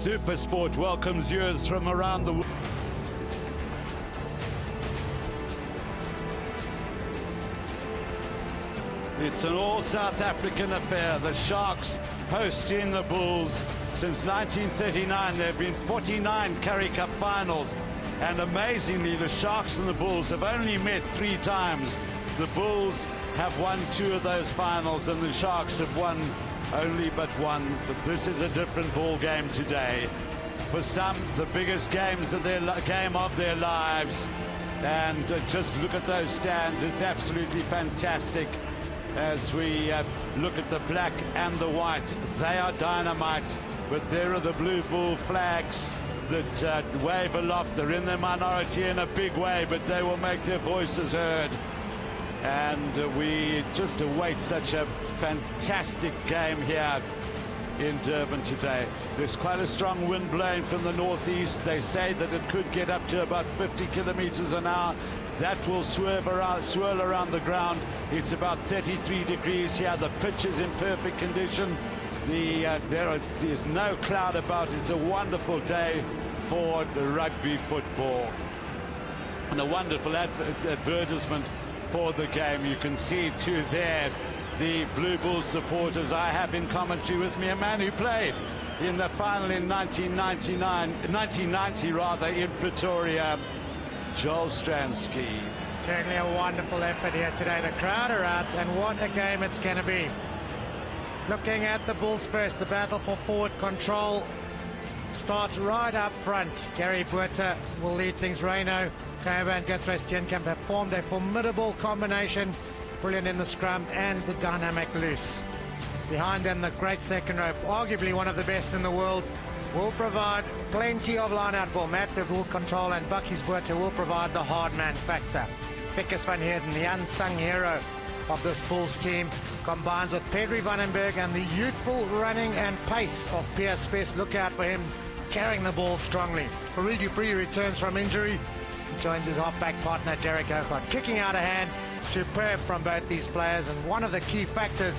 Super Sport welcomes viewers from around the world. It's an all South African affair. The Sharks hosting the Bulls. Since 1939, there have been 49 Currie Cup finals. And amazingly, the Sharks and the Bulls have only met 3 times. The Bulls have won 2 of those finals, and the Sharks have won only but 1. But this is a different ball game today. For some, the biggest games of game of their lives. And just look at those stands. It's absolutely fantastic. As we look at the black and the white, they are dynamite, but there are the blue bull flags that wave aloft. They're in the minority in a big way, but they will make their voices heard. And we just await such a fantastic game here in Durban today. There's quite a strong wind blowing from the northeast. They say that it could get up to about 50 kilometers an hour. That will swirl around the ground. It's about 33 degrees here. The pitch is in perfect condition. There is no cloud about it. It's a wonderful day for the rugby football. And a wonderful advertisement for the game. You can see too there the Blue Bulls supporters. I have in commentary with me a man who played in the final in 1990 rather, in Pretoria, Joel Stransky. Certainly a wonderful effort here today. The crowd are out, and what a game it's going to be. Looking at the Bulls first, the battle for forward control starts right up front. Gary Botha will lead things. Reino, Kayaba and Guthrie Steenkamp have formed a formidable combination. Brilliant in the scrum and the dynamic loose. Behind them, the great second row, arguably one of the best in the world, will provide plenty of line-out ball. Matt will control, and Bucky's Botha will provide the hard man factor. Wikus van Heerden, the unsung hero of this Bulls team, combines with Pedri Vandenberg and the youthful running and pace of Pierce Best. Look out for him carrying the ball strongly. Farid Dupree returns from injury. He joins his half-back partner Derek Hougaard. Kicking out a hand, superb from both these players, and one of the key factors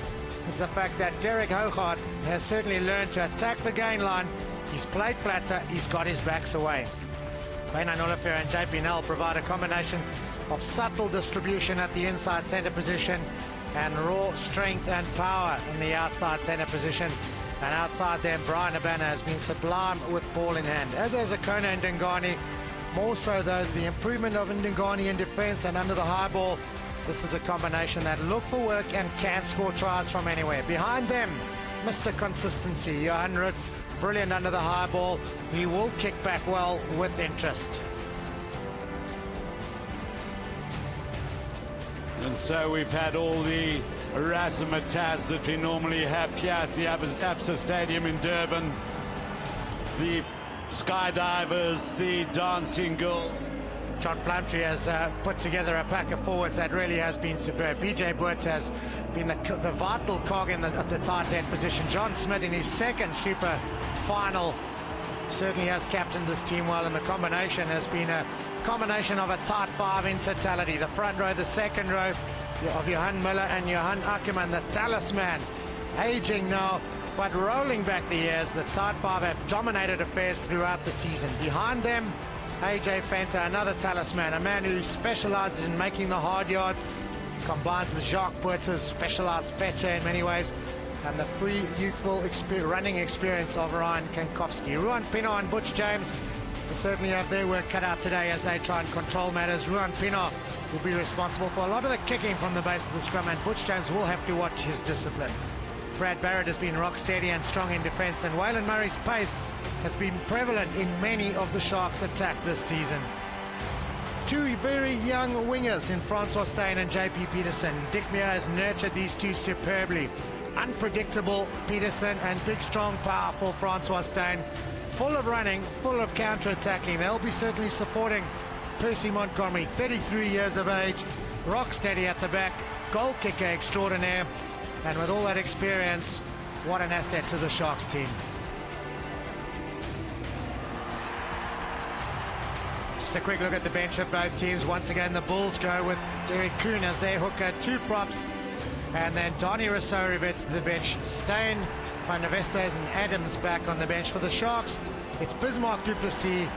is the fact that Derek Hougaard has certainly learned to attack the gain line. He's played flatter, he's got his backs away. Bainan Oliver and JP Nell provide a combination of subtle distribution at the inside centre position and raw strength and power in the outside centre position. And outside them, Bryan Habana has been sublime with ball in hand, as has Akona and Ndingani. More so though, the improvement of Ndingani in defence and under the high ball. This is a combination that look for work and can score tries from anywhere. Behind them, Mr. Consistency, Johan Ritz, brilliant under the high ball. He will kick back well with interest. And so we've had all the razzmatazz that we normally have here at the Absa Stadium in Durban. The skydivers, the dancing girls. John Plumtree has put together a pack of forwards that really has been superb. BJ Botha has been the vital cog in the tight end position. John Smith in his second super final certainly has captained this team well, and the combination has been a combination of a tight 5 in totality. The front row, the second row of Johan Miller and Johan Ackerman, the talisman, aging now but rolling back the years. The tight 5 have dominated affairs throughout the season. Behind them, AJ Fanta, another talisman, a man who specializes in making the hard yards, combines with Jacques Botha's specialized fetcher in many ways, and the free youthful running experience of Ryan Kankowski. Ruan Pienaar and Butch James will certainly have their work cut out today as they try and control matters. Ruan Pienaar will be responsible for a lot of the kicking from the base of the scrum, and Butch James will have to watch his discipline. Brad Barrett has been rock steady and strong in defence, and Waylon Murray's pace has been prevalent in many of the Sharks' attack this season. 2 very young wingers in Francois Steyn and JP Peterson. Dick Muir has nurtured these two superbly. Unpredictable Peterson and big, strong, powerful Francois Steyn. Full of running, full of counter-attacking. They'll be certainly supporting Percy Montgomery, 33 years of age, rock steady at the back, goal kicker extraordinaire. And with all that experience, what an asset to the Sharks team. Just a quick look at the bench of both teams. Once again, the Bulls go with Derek Kuhn as their hooker, 2 props, and then Donny Rousseau revets to the bench. Steyn, Van der Vestes and Adams back on the bench. For the Sharks, it's Bismarck du Plessis,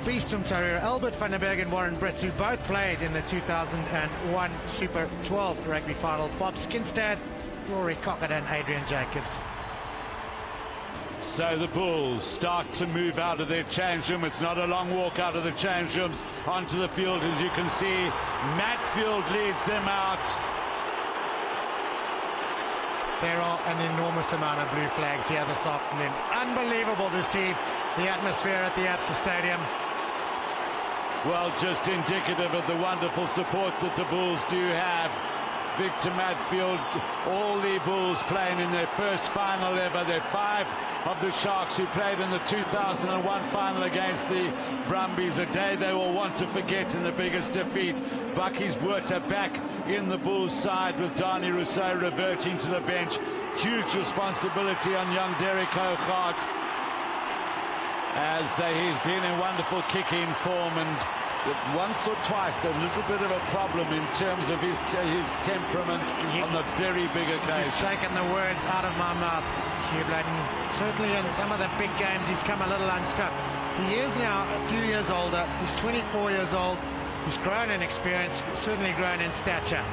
Beast from Tarrier, Albert van der Berg and Warren Brits, who both played in the 2001 Super 12 rugby final. Bob Skinstad, Rory Cockett and Adrian Jacobs. So the Bulls start to move out of their change room. It's not a long walk out of the change rooms onto the field, as you can see. Matfield leads them out. There are an enormous amount of blue flags here this afternoon. Unbelievable to see the atmosphere at the Absa Stadium. Well, just indicative of the wonderful support that the Bulls do have. Victor Matfield, all the Bulls playing in their first final ever. They're 5 of the Sharks who played in the 2001 final against the Brumbies, a day they will want to forget in the biggest defeat. Bucky's Buerta back in the Bulls side with Dani Rousseau reverting to the bench. Huge responsibility on young Derek Hougaard, as he's been in wonderful kicking form, and once or twice a little bit of a problem in terms of his temperament on the very big occasion. You've taken the words out of my mouth, Hugh Bladen. Certainly in some of the big games he's come a little unstuck. He is now a few years older. He's 24 years old. He's grown in experience, certainly grown in stature.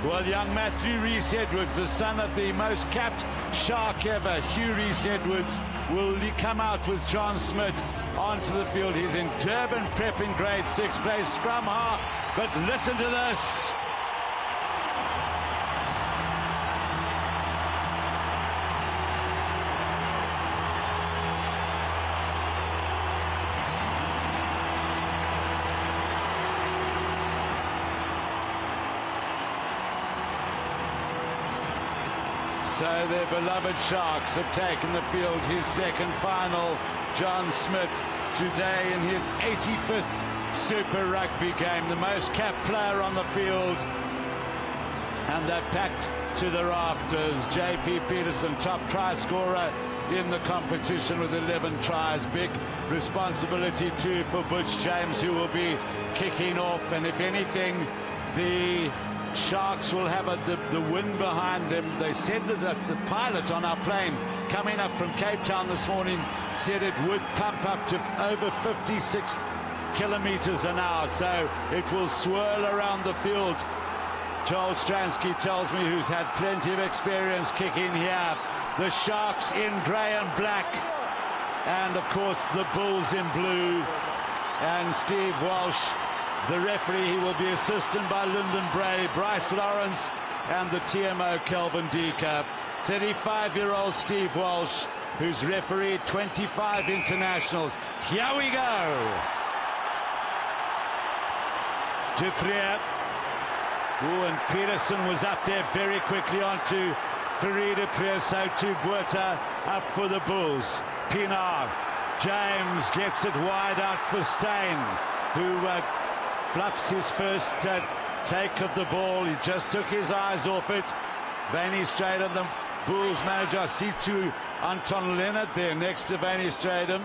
Well, young Matthew Rees-Edwards, the son of the most capped Shark ever, Hugh Rees-Edwards, will come out with John Smith onto the field. He's in Durban Prep in grade 6, plays scrum half, but listen to this. So their beloved Sharks have taken the field. His second final, John Smith, today in his 85th Super Rugby game, the most capped player on the field. And they're packed to the rafters. JP Peterson, top try scorer in the competition with 11 tries. Big responsibility too for Butch James, who will be kicking off. And if anything, the Sharks will have the wind behind them. They said that the pilot on our plane coming up from Cape Town this morning said it would pump up to over 56 kilometers an hour, so it will swirl around the field. Joel Stransky tells me, who's had plenty of experience kicking here. The Sharks in grey and black, and of course the Bulls in blue. And Steve Walsh, the referee, he will be assisted by Lyndon Bray, Bryce Lawrence, and the TMO Kelvin Deeker. 35-year-old Steve Walsh, who's refereed 25 internationals. Here we go. Dupree. And Peterson was up there very quickly onto Farid Dupree, so to Buerta up for the Bulls. Pinar. James gets it wide out for Steyn, who fluffs his first take of the ball. He just took his eyes off it. Vaney Stradum, the Bulls manager. I see to Anton Leonard there next to Vaney Stradum.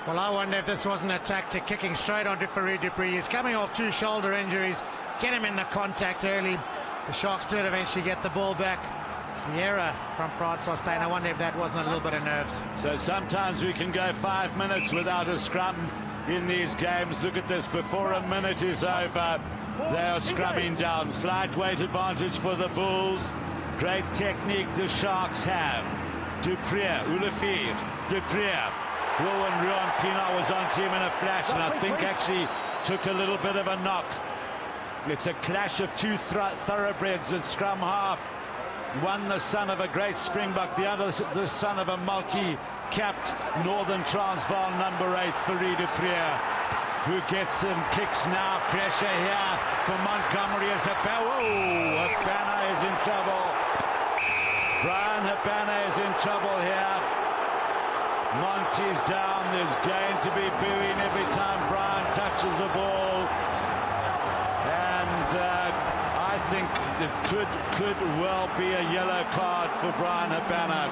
Well, I wonder if this wasn't a tactic, kicking straight onto Farid Dupree. He's coming off 2 shoulder injuries. Get him in the contact early. The Sharks did eventually get the ball back. The error from Francois Steyn. I wonder if that wasn't a little bit of nerves. So sometimes we can go 5 minutes without a scrum in these games. Look at this, before a minute is over, they are scrumming down. Slight weight advantage for the Bulls. Great technique the Sharks have. Dupree, Ulafir, Dupree. Rowan Ruan Pinar was on to him in a flash, and I think actually took a little bit of a knock. It's a clash of 2 thoroughbreds at scrum half. One the son of a great Springbok, the other the son of a multi-capped Northern Transvaal number 8, Farid Dupree, who gets and kicks now. Pressure here for Montgomery as Habana is in trouble. Bryan Habana is in trouble here. Monty's down. There's going to be booing every time Bryan touches the ball. And I think it could well be a yellow card for Bryan Habana.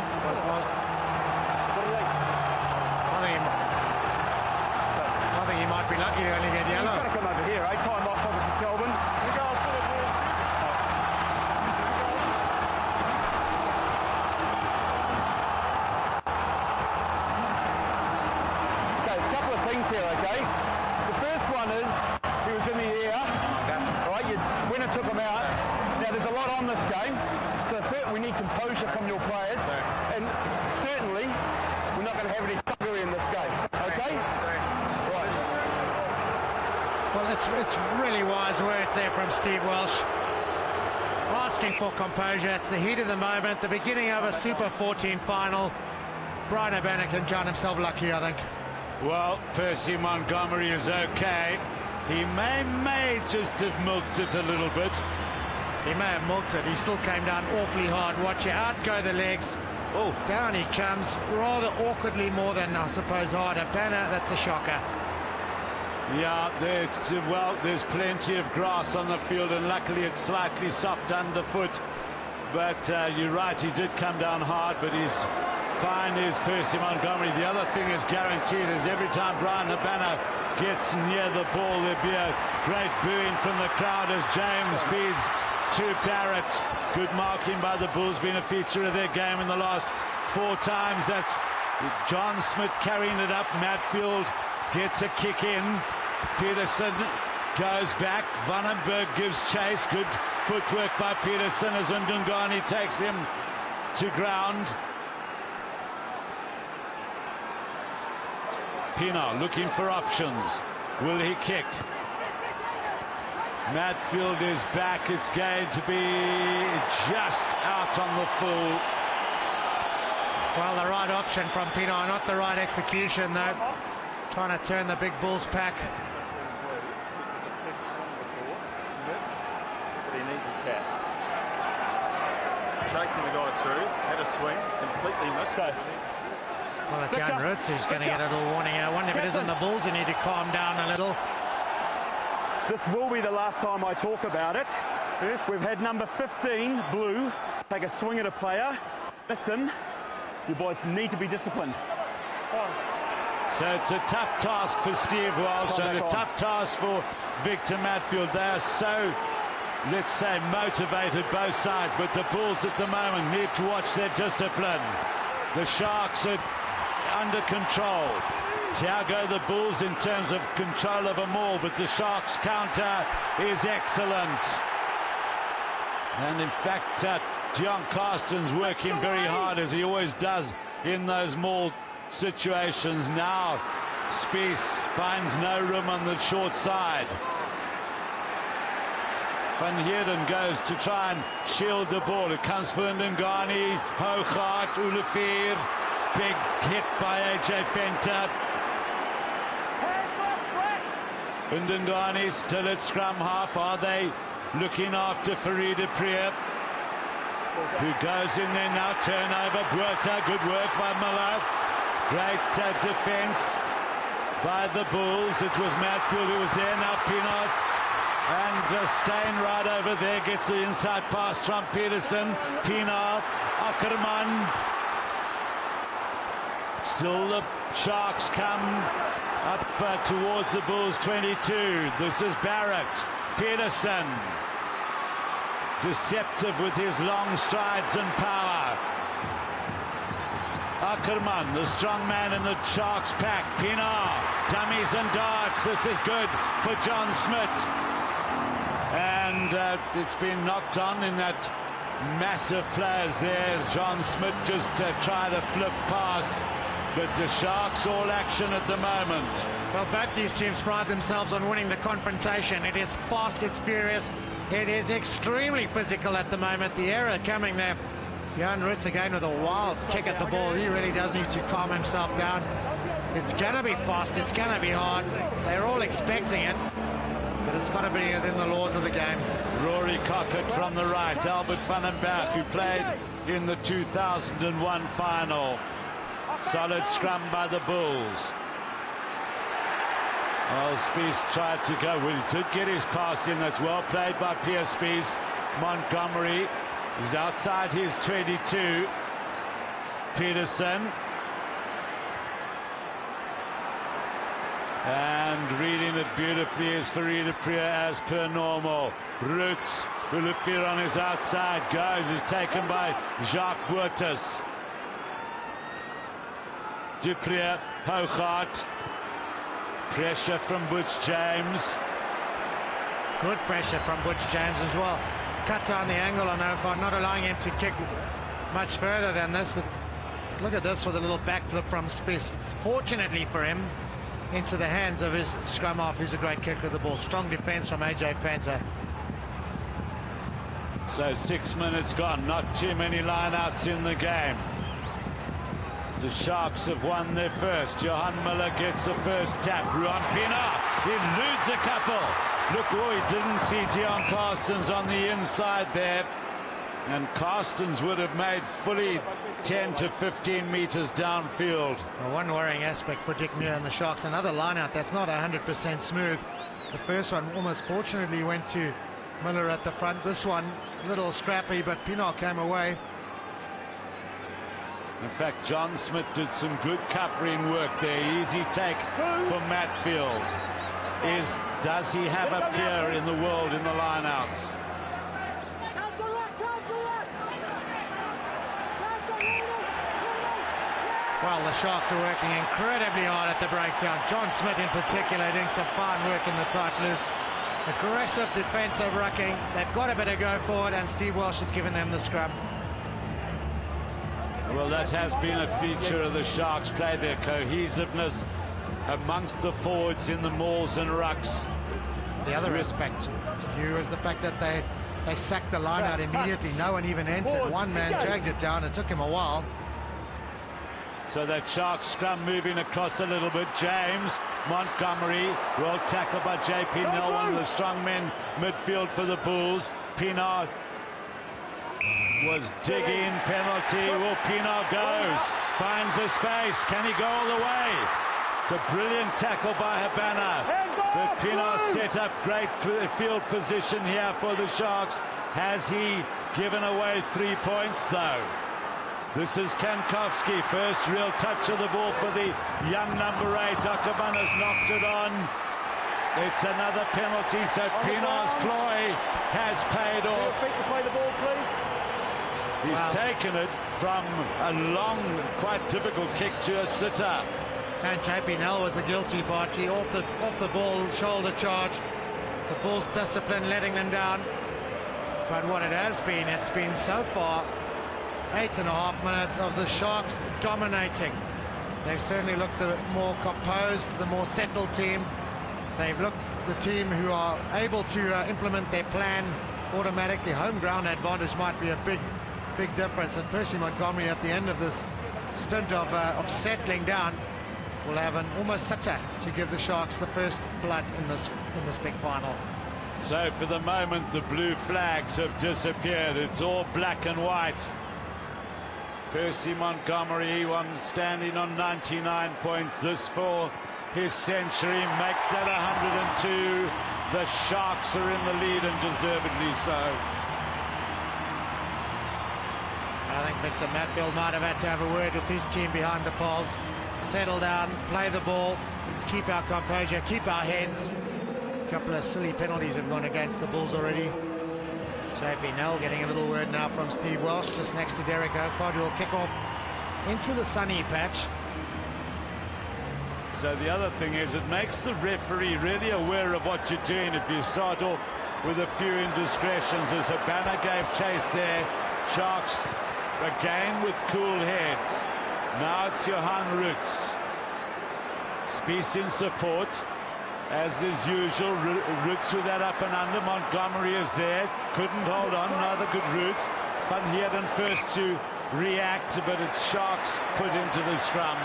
I think he might be lucky to only get yellow. He's going to come over here, eh? Time off, obviously, Kelvin. things here, okay? The first one is he was in the air, right? When it took him out. Now there's a lot on this game, so we need composure from your players, and certainly we're not going to have any thuggery in this game, okay? Right. Well, it's really wise words there from Steve Welsh. Asking for composure. It's the heat of the moment, the beginning of a Super 14 final. Bryan Habana can count himself lucky, I think. Well, Percy Montgomery is okay. He may just have milked it a little bit. He may have milked it. He still came down awfully hard. Watch out, go the legs. Oh, Down he comes, rather awkwardly more than, I suppose, hard. Habana, that's a shocker. yeah, there's plenty of grass on the field, and luckily it's slightly soft underfoot. But you're right, he did come down hard, but he's fine is Percy Montgomery. The other thing is guaranteed is every time Bryan Habana gets near the ball, there'll be a great booing from the crowd as James feeds to Barrett. Good marking by the Bulls, been a feature of their game in the last 4 times. That's John Smith carrying it up. Matfield gets a kick in. Peterson goes back. Vandenberg gives chase. Good footwork by Peterson as Ndungane takes him to ground. Pienaar looking for options. Will he kick? Matfield is back. It's going to be just out on the full. Well, the right option from Pienaar, not the right execution, though. Trying to turn the big Bulls pack. Missed, but he needs a tap. Chasing the guy through, had a swing, completely missed it. Well, it's Jan Roots who's going to get a little warning. I wonder if it isn't the Bulls who need to calm down a little. This will be the last time I talk about it. We've had number 15, Blue, take a swing at a player. Listen, you boys need to be disciplined. So it's a tough task for Steve Welsh and a tough task for Victor Matfield. They are so, let's say, motivated both sides, but the Bulls at the moment need to watch their discipline. The Sharks are under control. Here go the Bulls in terms of control of them all, but the Sharks counter is excellent. And in fact, John Carsten's working very hard, as he always does in those maul situations. Now Spies finds no room on the short side. Van Heerden goes to try and shield the ball. It comes for Ndungane, Hoogaard, Olivier. Big hit by AJ Venter. Ndungane still at scrum half. Are they looking after Farid Priya, who goes in there now? Turnover. Buerta, good work by Miller. Great defense by the Bulls. It was Matfield who was there. Now Pienaar and Steyn right over there gets the inside pass from Peterson. Pienaar, Ackerman. Still the Sharks come up towards the Bulls 22. This is Barrett. Peterson, deceptive with his long strides and power. Ackerman, the strong man in the Sharks pack. Pienaar, dummies and darts. This is good for John Smith. And it's been knocked on in that massive players there as John Smith just tried to flip pass. But the Sharks all action at the moment. Well, both these teams pride themselves on winning the confrontation. It is fast, it's furious, it is extremely physical at the moment. The error coming there. Jan Roots again with a wild kick at the ball. He really does need to calm himself down. It's going to be fast, it's going to be hard. They're all expecting it, but it's got to be within the laws of the game. Rory Cockett from the right. Albert van den Berg, who played in the 2001 final. Solid scrum by the Bulls. Well, Spies tried to go. Well, he did get his pass in. That's well played by Pierre Spies. Montgomery is outside his 22. Peterson. And reading it beautifully is Farid Priya as per normal. Roots, Olivier on his outside, goes, is taken by Jacques Boertes. Duprier, Hoogaard. Pressure from Butch James. Good pressure from Butch James as well. Cut down the angle on O'Connor, not allowing him to kick much further than this. Look at this with a little backflip from Spiss. Fortunately for him, into the hands of his scrum half, who's a great kicker of the ball. Strong defence from AJ Fanta. So 6 minutes gone, not too many line-outs in the game. The Sharks have won their first. Johan Miller gets the first tap. Ruan Pienaar eludes a couple. Look, he didn't see Dion Carstens on the inside there. And Carstens would have made fully 10 to 15 meters downfield. Well, one worrying aspect for Dick Muir and the Sharks, another line-out that's not 100% smooth. The first one almost fortunately went to Miller at the front. This one, a little scrappy, but Pienaar came away. In fact, John Smith did some good covering work there. Easy take for Matfield. Does he have a peer in the world in the lineouts? Well, the Sharks are working incredibly hard at the breakdown. John Smith in particular doing some fine work in the tight loose. Aggressive defensive rucking. They've got a bit of go forward, and Steve Welsh has given them the scrum. Well, that has been a feature of the Sharks' play, their cohesiveness amongst the forwards in the mauls and rucks. The other aspect, Hugh, is the fact that they sacked the line out immediately. No one even entered. One man dragged it down. It took him a while. So that Sharks scrum moving across a little bit. James, Montgomery, well tackled by JP Nell, one of the strong men midfield for the Bulls. Pienaar was digging, penalty. Well, Pienaar goes, finds a space. Can he go all the way? It's a brilliant tackle by Habana. But Pienaar set up great field position here for the Sharks. Has he given away 3 points though? This is Kankowski, first real touch of the ball for the young number 8. Akabana's knocked it on. It's another penalty, so Pienaar's ploy has paid off. Play the ball, please. He's taken it from a long, quite difficult kick to a sitter. And JP Nell was the guilty party. Off the ball, shoulder charge. The Bulls' discipline letting them down. But what it has been, it's been so far 8.5 minutes of the Sharks dominating. They've certainly looked the more composed, the more settled team. They've looked the team who are able to implement their plan automatically. Home ground advantage might be a big difference. And Percy Montgomery at the end of this stint of settling down will have an almost sitter to give the Sharks the first blood in this big final. So for the moment, the blue flags have disappeared. It's all black and white. Percy Montgomery, one standing on 99 points. This for his century, make that 102. The Sharks are in the lead, and deservedly so. I think Victor Matfield might have had to have a word with his team behind the poles. Settle down, play the ball, let's keep our composure, keep our heads. A couple of silly penalties have gone against the Bulls already. JP Nell getting a little word now from Steve Welsh, just next to Derek O'Connor, who will kick off into the sunny patch. So the other thing is, it makes the referee really aware of what you're doing if you start off with a few indiscretions, as Habana gave chase there. Sharks again with cool heads. Now it's Johan Roots. Spies in support, as is usual. Roots with that up and under. Montgomery is there. Couldn't hold on. Another good Roots. Van Heerden first to react, but it's Sharks put into the scrum.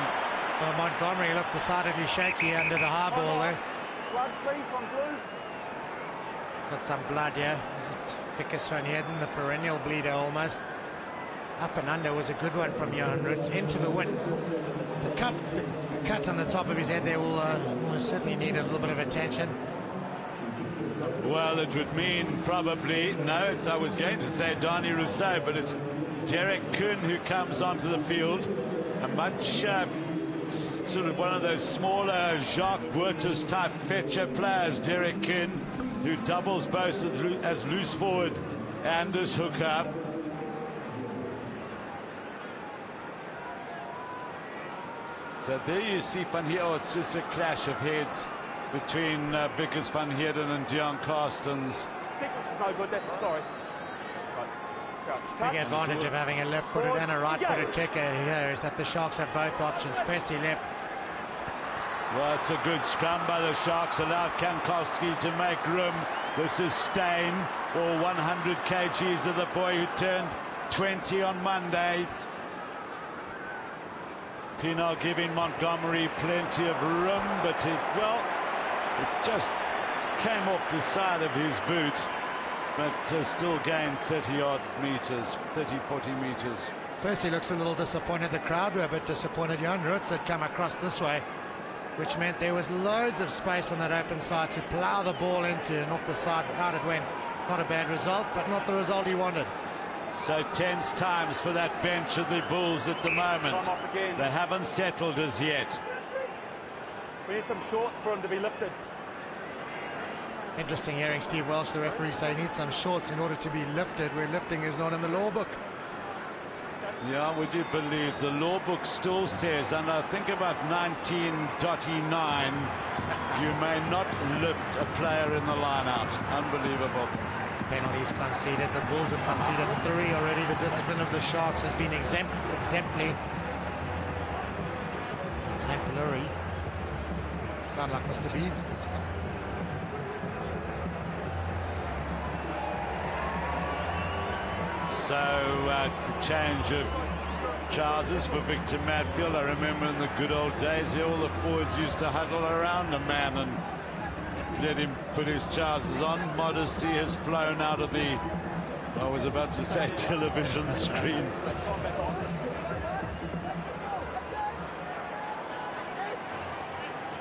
Well, Montgomery looked decidedly shaky under the high ball there. Blood, please, from blue. Got some blood, yeah. Is it Vickers Van Heerden, the perennial bleeder almost? Up and under was a good one from Johan Roots, into the wind. The cut on the top of his head there will certainly need a little bit of attention. Well, it would mean probably, no, I was going to say Donny Rousseau, but it's Derek Kuhn who comes onto the field. A much sort of one of those smaller Jacques Boertes type fetcher players, Derek Kuhn, who doubles both as loose forward and as hooker. So there you see Van Heerden. Oh, it's just a clash of heads. between Vickers van Heerden and Dion Carstens. Sequence was no good, that's sorry. Right. Crouch. Big advantage of having a left-footed and a right-footed kicker here is that the Sharks have both options. Percy left. Well, it's a good scrum by the Sharks, allowed Kankowski to make room. This is Steyn, all 100 kgs of the boy who turned 20 on Monday. Pienaar giving Montgomery plenty of room, but it just came off the side of his boot, but still gained 30-odd meters, 30, 40 meters. Percy looks a little disappointed. The crowd were a bit disappointed. Jan Roots had come across this way, which meant there was loads of space on that open side to plough the ball into, and off the side out it went. Not a bad result, but not the result he wanted. So tense times for that bench of the Bulls at the moment. They haven't settled as yet. We need some shorts for him to be lifted. Interesting hearing Steve Welsh, the referee, say he needs some shorts in order to be lifted, where lifting is not in the law book. Yeah, would you believe the law book still says, and I think about 19.9, you may not lift a player in the line-out. Unbelievable. Penalties conceded. The Bulls have conceded 3 already. The discipline of the Sharks has been exemplary. Sound like Mr. B. So change of trousers for Victor Matfield. I remember in the good old days here, all the forwards used to huddle around a man and let him put his trousers on. Modesty has flown out of the, I was about to say, television screen.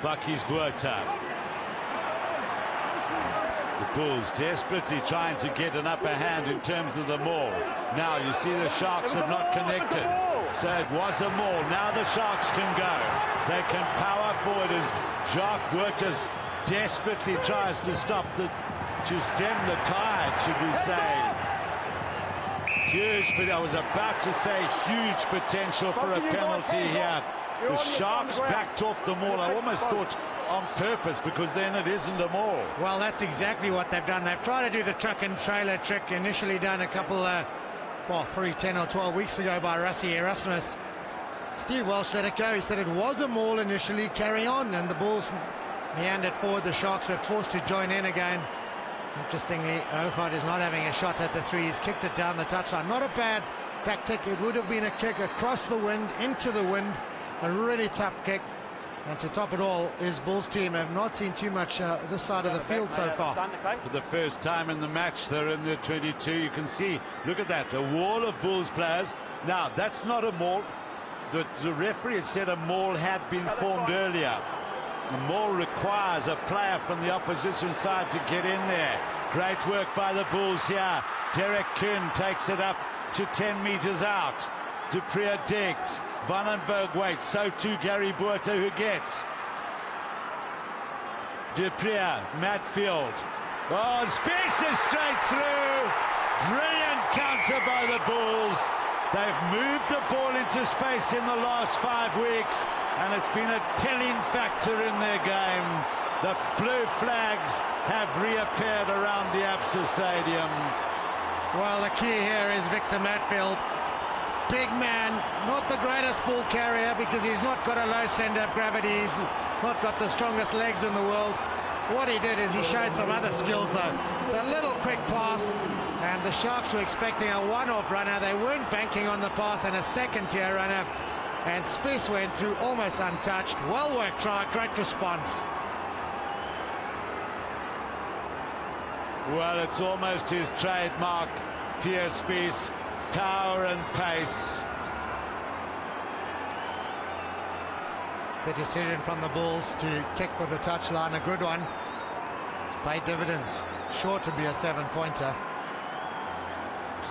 Bucky's Buerta. The Bulls desperately trying to get an upper hand in terms of the maul. Now you see the Sharks have not connected. So it was a maul. Now the Sharks can go. They can power forward as Jacques Buertas desperately tries to stem the tide, should we say. Huge, but I was about to say huge potential for a penalty here. The Sharks backed off the maul. I almost thought on purpose, because then it isn't a maul. Well, that's exactly what they've done. They've tried to do the truck and trailer trick, initially done a couple, probably 10 or 12 weeks ago by Rassie Erasmus. Steve Welsh let it go. He said it was a maul initially, carry on, and the Bulls meandered forward. The Sharks were forced to join in again. Interestingly, Oakard is not having a shot at the 3. He's kicked it down the touchline. Not a bad tactic. It would have been a kick across the wind, into the wind. A really tough kick. And to top it all, his Bulls team have not seen too much this side of the field so far. For the first time in the match, they're in the 22. You can see, look at that, a wall of Bulls players. Now, that's not a maul. The referee had said a maul had been formed earlier. The maul requires a player from the opposition side to get in there. Great work by the Bulls here. Derek Kuhn takes it up to 10 meters out. Duprier digs. Vandenberg waits. So too Gary Buerta, who gets. Duprier, Matfield. Oh, and space is straight through. Brilliant counter by the Bulls. They've moved the ball into space in the last 5 weeks, and it's been a telling factor in their game. The blue flags have reappeared around the Absa Stadium. Well, the key here is Victor Matfield. Big man, not the greatest ball carrier because he's not got a low send-up gravity. He's not got the strongest legs in the world. What he did is he showed some other skills though. The little quick pass, and the Sharks were expecting a one-off runner. They weren't banking on the pass, and a second-tier runner. And Spies went through almost untouched. Well-worked try, great response. Well, it's almost his trademark, Pierre Spies. Power and pace. The decision from the Bulls to kick for the touchline, a good one. It's paid dividends. Sure to be a 7-pointer.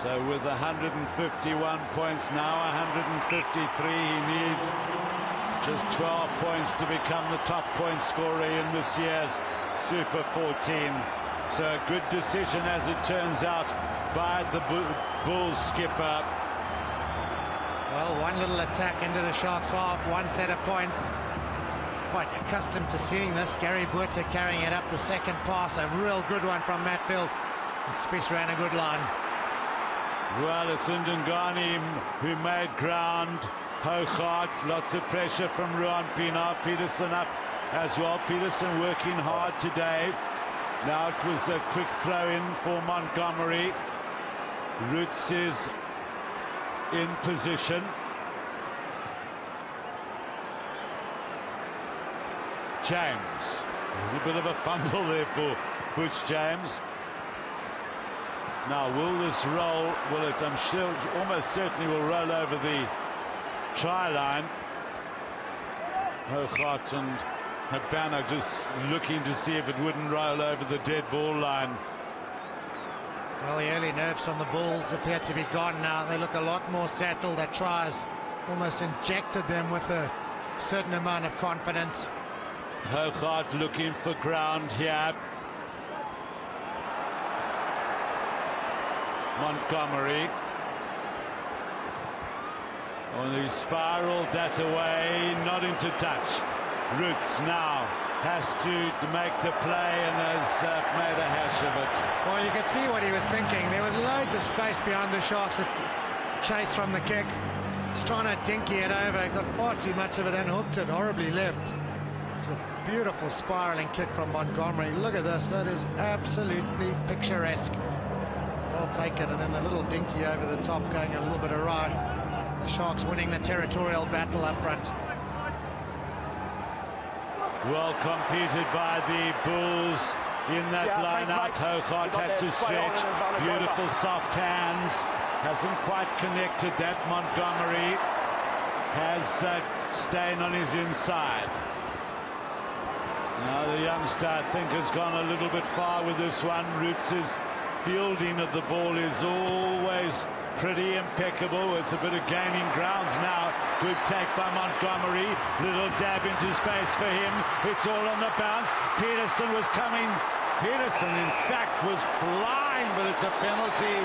So with 151 points now, 153, he needs just 12 points to become the top point scorer in this year's Super 14. So a good decision, as it turns out, by the Bulls skipper. Well, one little attack into the Sharks half, one set of points. quite accustomed to seeing this. Gary Buerta carrying it up the second pass. A real good one from Matfield. Spies ran a good line. Well, it's Ndungane who made ground. Hougaard, lots of pressure from Ruan Pienaar. Peterson up as well. Peterson working hard today. Now it was a quick throw in for Montgomery. Roots is in position. James. A little bit of a fumble there for Butch James. Now, will this roll? Will it? I'm sure, almost certainly will roll over the try line. Hougaard and Habana just looking to see if it wouldn't roll over the dead ball line. Well, the early nerves from the Bulls appear to be gone now. They look a lot more settled. Their tries almost injected them with a certain amount of confidence. Hougaard looking for ground here. Montgomery. Only spiraled that away, not into touch. Roots now has to make the play and has made a hash of it. Well, you could see what he was thinking. There was loads of space behind the Sharks to chase from the kick. Just trying to dinky it over. Got far too much of it and hooked it horribly left. It was a beautiful spiraling kick from Montgomery. Look at this. That is absolutely picturesque. Well taken, and then the little dinky over the top going a little bit awry. The Sharks winning the territorial battle up front. Well competed by the Bulls in that line out. Hougaard had to stretch. Beautiful soft hands. Hasn't quite connected that. Montgomery has Steyn on his inside. Now the youngster, I think, has gone a little bit far with this one. Roots' fielding of the ball is always pretty impeccable. It's a bit of gaining grounds now. Good take by Montgomery. Little dab into space for him. It's all on the bounce. Peterson was coming. Peterson, in fact, was flying, but it's a penalty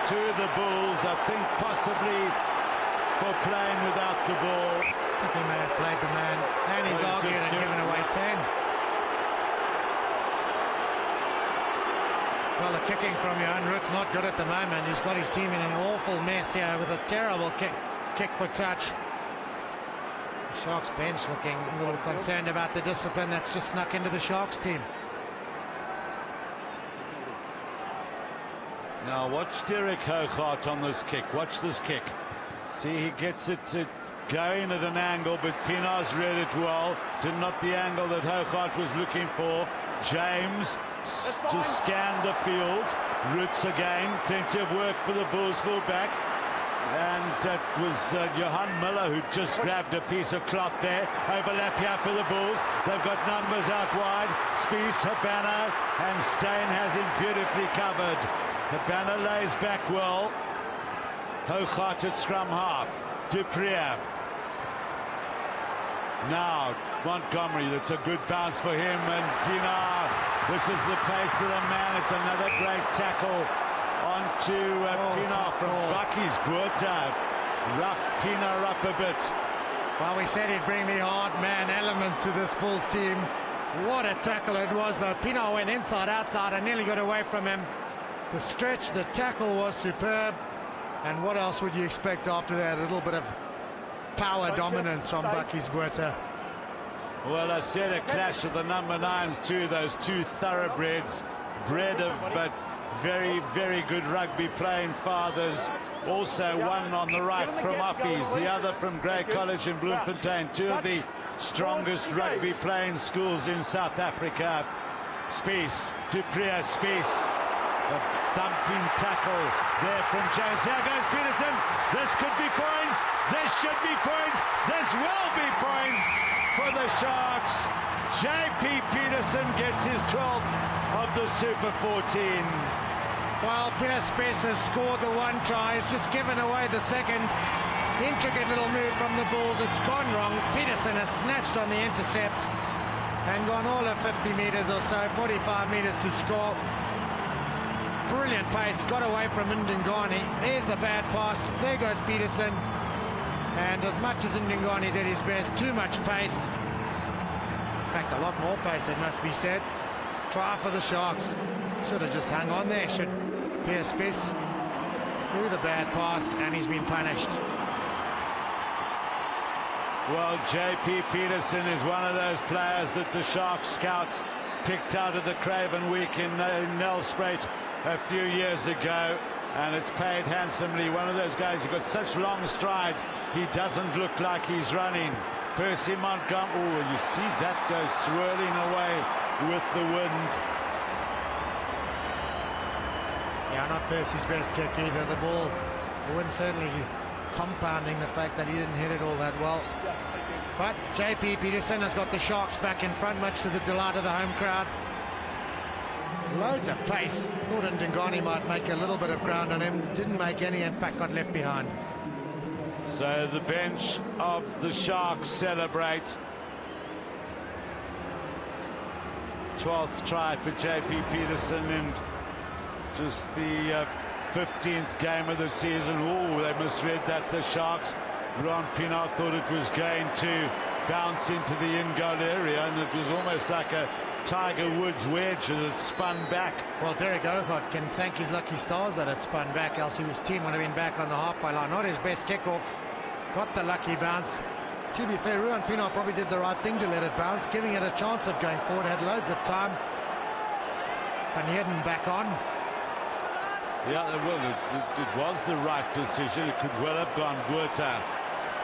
to the Bulls. I think possibly for playing without the ball. I think he may have played the man, and he's argued and given away 10. Well, the kicking from Johan Root's not good at the moment. He's got his team in an awful mess here with a terrible kick for touch. The Sharks bench looking a little concerned about the discipline that's just snuck into the Sharks team. Now watch Derek Hougaard on this kick. Watch this kick. See, he gets it to going at an angle, but Pienaar's read it well. Not the angle that Hougaard was looking for. James just scanned the field. Roots again. Plenty of work for the Bulls fullback. And it was Johan Miller who just grabbed a piece of cloth there. Overlap here for the Bulls. They've got numbers out wide. Spies, Habana, and Steyn has him beautifully covered. Habana lays back well. Hougaard at scrum half. Duprier. Now Montgomery, that's a good bounce for him, and Pienaar, this is the pace of the man. It's another great tackle onto Pienaar from Bucky's Buerta. Rough Pienaar up a bit. Well, we said he'd bring the hard man element to this Bulls team. What a tackle it was, though. Pienaar went inside, outside, and nearly got away from him. The stretch, the tackle was superb. And what else would you expect after that? A little bit of power dominance from Bucky's Buerta. Well, I said a clash of the number 9s too, those two thoroughbreds, bred of very, very good rugby playing fathers. Also one on the right from Offies, the other from Grey College in Bloemfontein, two of the strongest rugby playing schools in South Africa. Spies, Duprier, Spies. A thumping tackle there from James. Here goes Peterson. This could be points. This should be points. This will be points for the Sharks. J.P. Peterson gets his 12th of the Super 14. Well, Pierce Spies has scored the one try. He's just given away the second. Intricate little move from the Bulls. It's gone wrong. Peterson has snatched on the intercept and gone all of 50 metres or so, 45 metres to score. Brilliant pace, got away from Ndungane. There's the bad pass. There goes Peterson. And as much as Ndungane did his best, too much pace. fact, a lot more pace, it must be said. Try for the Sharks. Should have just hung on there. Should Pierre Spiss through the bad pass, and he's been punished. Well, J.P. Peterson is one of those players that the Sharks scouts picked out of the Craven Week in Nelspruit a few years ago, and it's paid handsomely. One of those guys who's got such long strides, he doesn't look like he's running. Percy Montgomery, oh, you see that go swirling away with the wind. Yeah, not Percy's best kick either. The ball, the wind certainly compounding the fact that he didn't hit it all that well. But J.P. Peterson has got the Sharks back in front, much to the delight of the home crowd. Loads of pace. Thought Ndingani might make a little bit of ground on him. Didn't make any, in fact got left behind. So the bench of the Sharks celebrate. 12th try for J.P. Peterson and just the 15th game of the season. Oh, they misread that, the Sharks. Ron Pienaar thought it was going to bounce into the in-goal area, and it was almost like a Tiger Woods wedge as it spun back. Well, Derek Ogot can thank his lucky stars that it spun back, else his team would have been back on the halfway line. Not his best kickoff. Got the lucky bounce. To be fair, Ruan Pienaar probably did the right thing to let it bounce, giving it a chance of going forward. Had loads of time. Van Heerden back on. Yeah, well, it was the right decision. It could well have gone. Buerta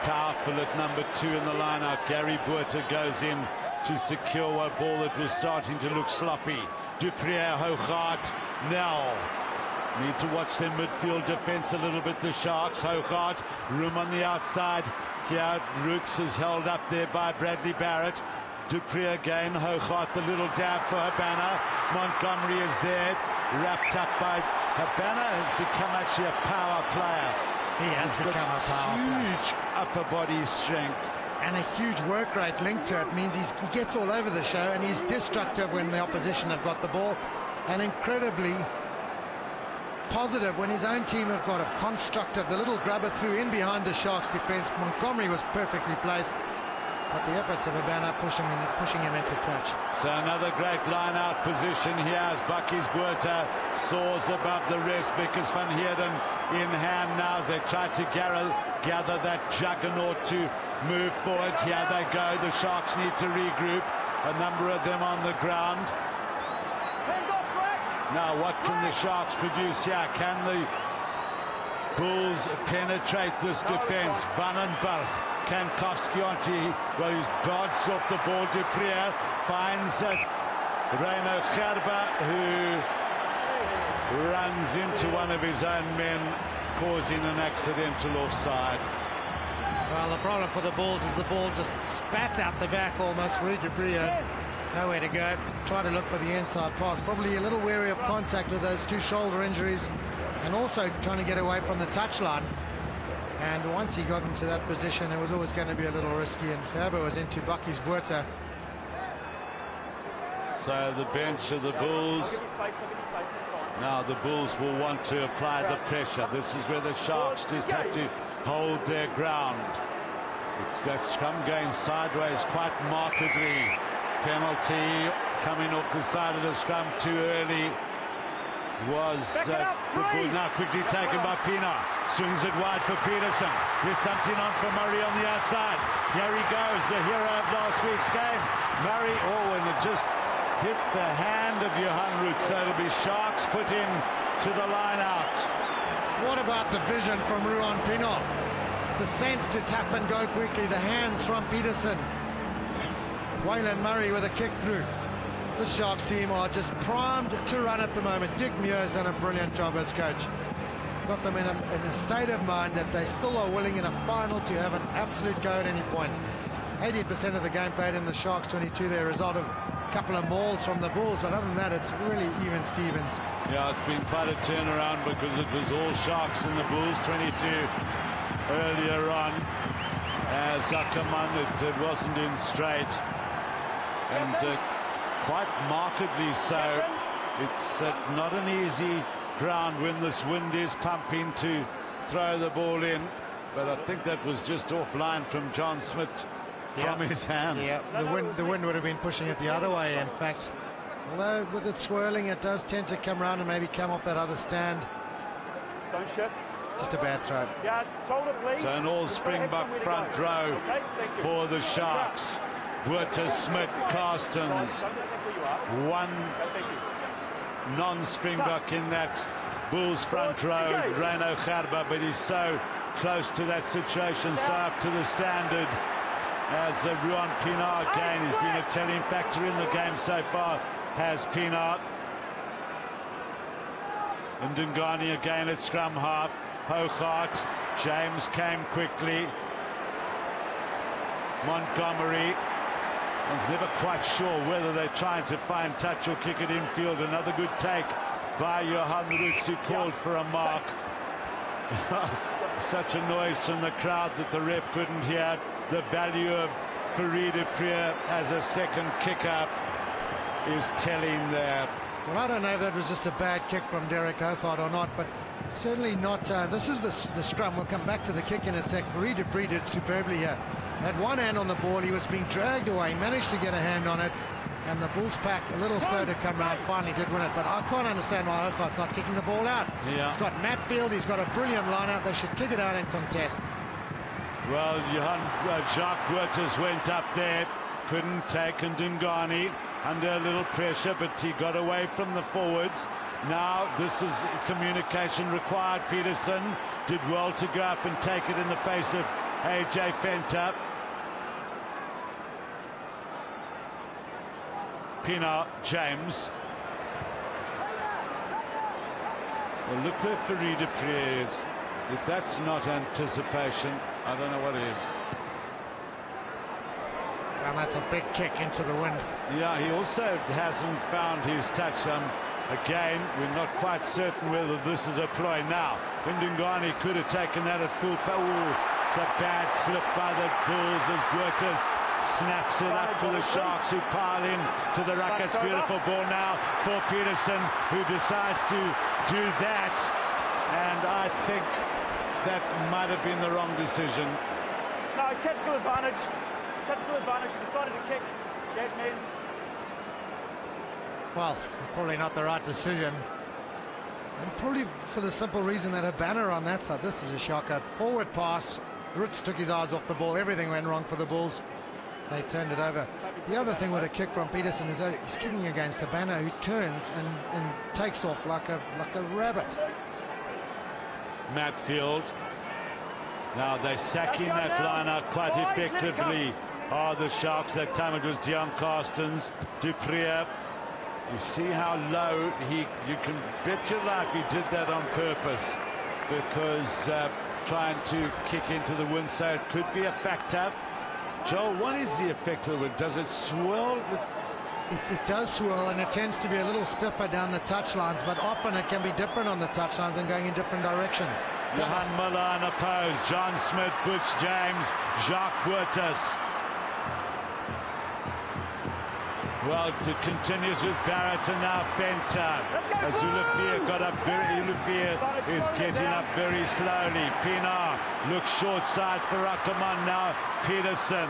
powerful at number 2 in the line-out. Gary Buerta goes in to secure a ball that was starting to look sloppy. Duprier, Hougaard, Nel. Need to watch their midfield defense a little bit, the Sharks. Hougaard, room on the outside. Here, Roots is held up there by Bradley Barrett. Duprier again, Hougaard, the little dab for Habana. Montgomery is there, wrapped up by Habana. Has become actually a power player. He has become a power player. Huge upper body strength. And a huge work rate linked to it. Means he gets all over the show, and he's destructive when the opposition have got the ball, and incredibly positive when his own team have got a constructive. The little grubber threw in behind the Sharks defense. Montgomery was perfectly placed, but the efforts of Habana pushing him into touch. So another great line-out position here as Bucky's Buerta soars above the rest. Vickers Van Heerden in hand now as they try to gather that juggernaut to move forward. Here they go. The Sharks need to regroup. A number of them on the ground. Now what can the Sharks produce here? Can the Bulls penetrate this defense? Van den Berg, Kankowski onto, well, he's dodged off the ball. Duprier finds Reino Gerber, who runs into one of his own men, causing an accidental offside. Well, the problem for the Bulls is the ball just spat out the back almost for Duprier. Nowhere to go. Try to look for the inside pass. Probably a little wary of contact with those 2 shoulder injuries, and also trying to get away from the touchline. And once he got into that position, it was always going to be a little risky, and Gerber was into Bucky's Buerta. So the bench of the Bulls. Now the Bulls will want to apply the pressure. This is where the Sharks just have to hold their ground. That scrum going sideways quite markedly. Penalty coming off the side of the scrum too early. Was the ball now quickly taken by Pienaar. Swings it wide for Peterson. There's something on for Murray on the outside. Here he goes, the hero of last week's game. Murray, oh, and it just hit the hand of Johan Root. So it'll be Sharks put in to the line out. What about the vision from Ruan Pienaar? The sense to tap and go quickly. The hands from Peterson. Waylon Murray with a kick through. The Sharks team are just primed to run at the moment. Dick Muir has done a brilliant job as coach. Got them in a state of mind that they still are willing in a final to have an absolute go at any point. 80% of the game played in the Sharks 22 there, result of a couple of mauls from the Bulls, but other than that, it's really even Stevens. Yeah, it's been quite a turnaround because it was all Sharks in the Bulls 22 earlier on. As Ackerman, it wasn't in straight. And quite markedly so. It's not an easy ground when this wind is pumping to throw the ball in, but I think that was just offline from John Smith from his hands. Yeah, the wind would have been pushing it the other way, in fact. Although with it swirling, it does tend to come around and maybe come off that other stand. Don't shift. Just a bad throw. Yeah, shoulder please. So an all Springbok front row for the Sharks. Buerta, Smith, Carstens. One non-Springbok in that Bulls front row, Reno Garba, but he's so close to that situation, so up to the standard as Ruan Pienaar again has been a telling factor in the game so far, has Pienaar. And Ndungane again at scrum half. Hougaard, James came quickly. Montgomery, one's never quite sure whether they're trying to find touch or kick it infield. Another good take by Johan Roots, who called for a mark. Such a noise from the crowd that the ref couldn't hear. The value of Fourie du Preez as a second kicker is telling there. Well, I don't know if that was just a bad kick from Derek Hougaard or not, but certainly not. This is the scrum. We'll come back to the kick in a sec. Fourie du Preez did superbly here. Had one hand on the ball. He was being dragged away. Managed to get a hand on it. And the Bulls pack, a little slow to come round, finally did win it. But I can't understand why Hougaard's not kicking the ball out. Yeah. He's got Matt Field. He's got a brilliant line-out. They should kick it out and contest. Well, Jacques Buertas went up there. Couldn't take Ndungane under a little pressure, but he got away from the forwards. Now this is communication required. Peterson did well to go up and take it in the face of AJ Fenter. Pienaar, James. Well, look where Fourie du Preez is. If that's not anticipation, I don't know what is. And that's a big kick into the wind. Yeah, he also hasn't found his touch. Again, we're not quite certain whether this is a ploy now. Ndungane could have taken that at full power. It's a bad slip by the Bulls as Buertas snaps it up for the Sharks, who pile in to the ruck. It's beautiful ball now for Peterson, who decides to do that. And I think that might have been the wrong decision. No, technical advantage. Technical advantage. He decided to kick. Dead men. Well, probably not the right decision. And probably for the simple reason that Habana on that side. This is a shocker. Forward pass. Roots took his eyes off the ball. Everything went wrong for the Bulls. They turned it over. The other thing with a kick from Peterson is that he's kicking against Habana, who turns and takes off like a rabbit. Matt Field. Now they're sacking that line out quite effectively. Are the Sharks. That time it was Dion Carstens. Du Preez. You see how low you can bet your life he did that on purpose, because trying to kick into the wind, so it could be a factor. Joel, what is the effect of the wind? Does it swirl? It does swirl, and it tends to be a little stiffer down the touchlines, but often it can be different on the touchlines and going in different directions. Johan Muller unopposed. John Smith, Butch James, Jacques Buertas. Well, it continues with Barrett and now Fenter. As Ulufia got up Ulufia is getting up very slowly. Pienaar looks short side for Ackerman now. Peterson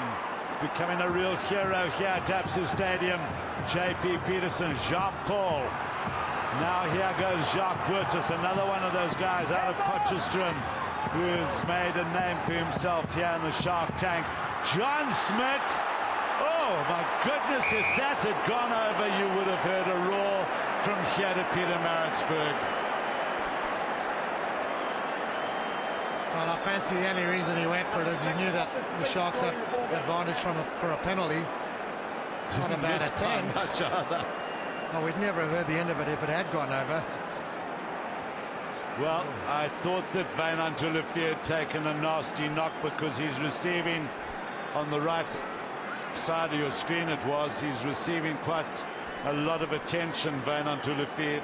is becoming a real hero here at Absa Stadium. JP Peterson, Jean-Paul. Now here goes Jacques Buertas, another one of those guys out of Potchefstroom who has made a name for himself here in the Shark Tank. John Smith. Oh my goodness, if that had gone over, you would have heard a roar from here to Pietermaritzburg. Well, I fancy the only reason he went for it is he knew that the Sharks had advantage for a penalty. Not a bad attempt. Much either. Oh, we'd never have heard the end of it if it had gone over. Well, I thought that Wynand Olivia had taken a nasty knock, because he's receiving on the right side of your screen, he's receiving quite a lot of attention, Wynand Olivia.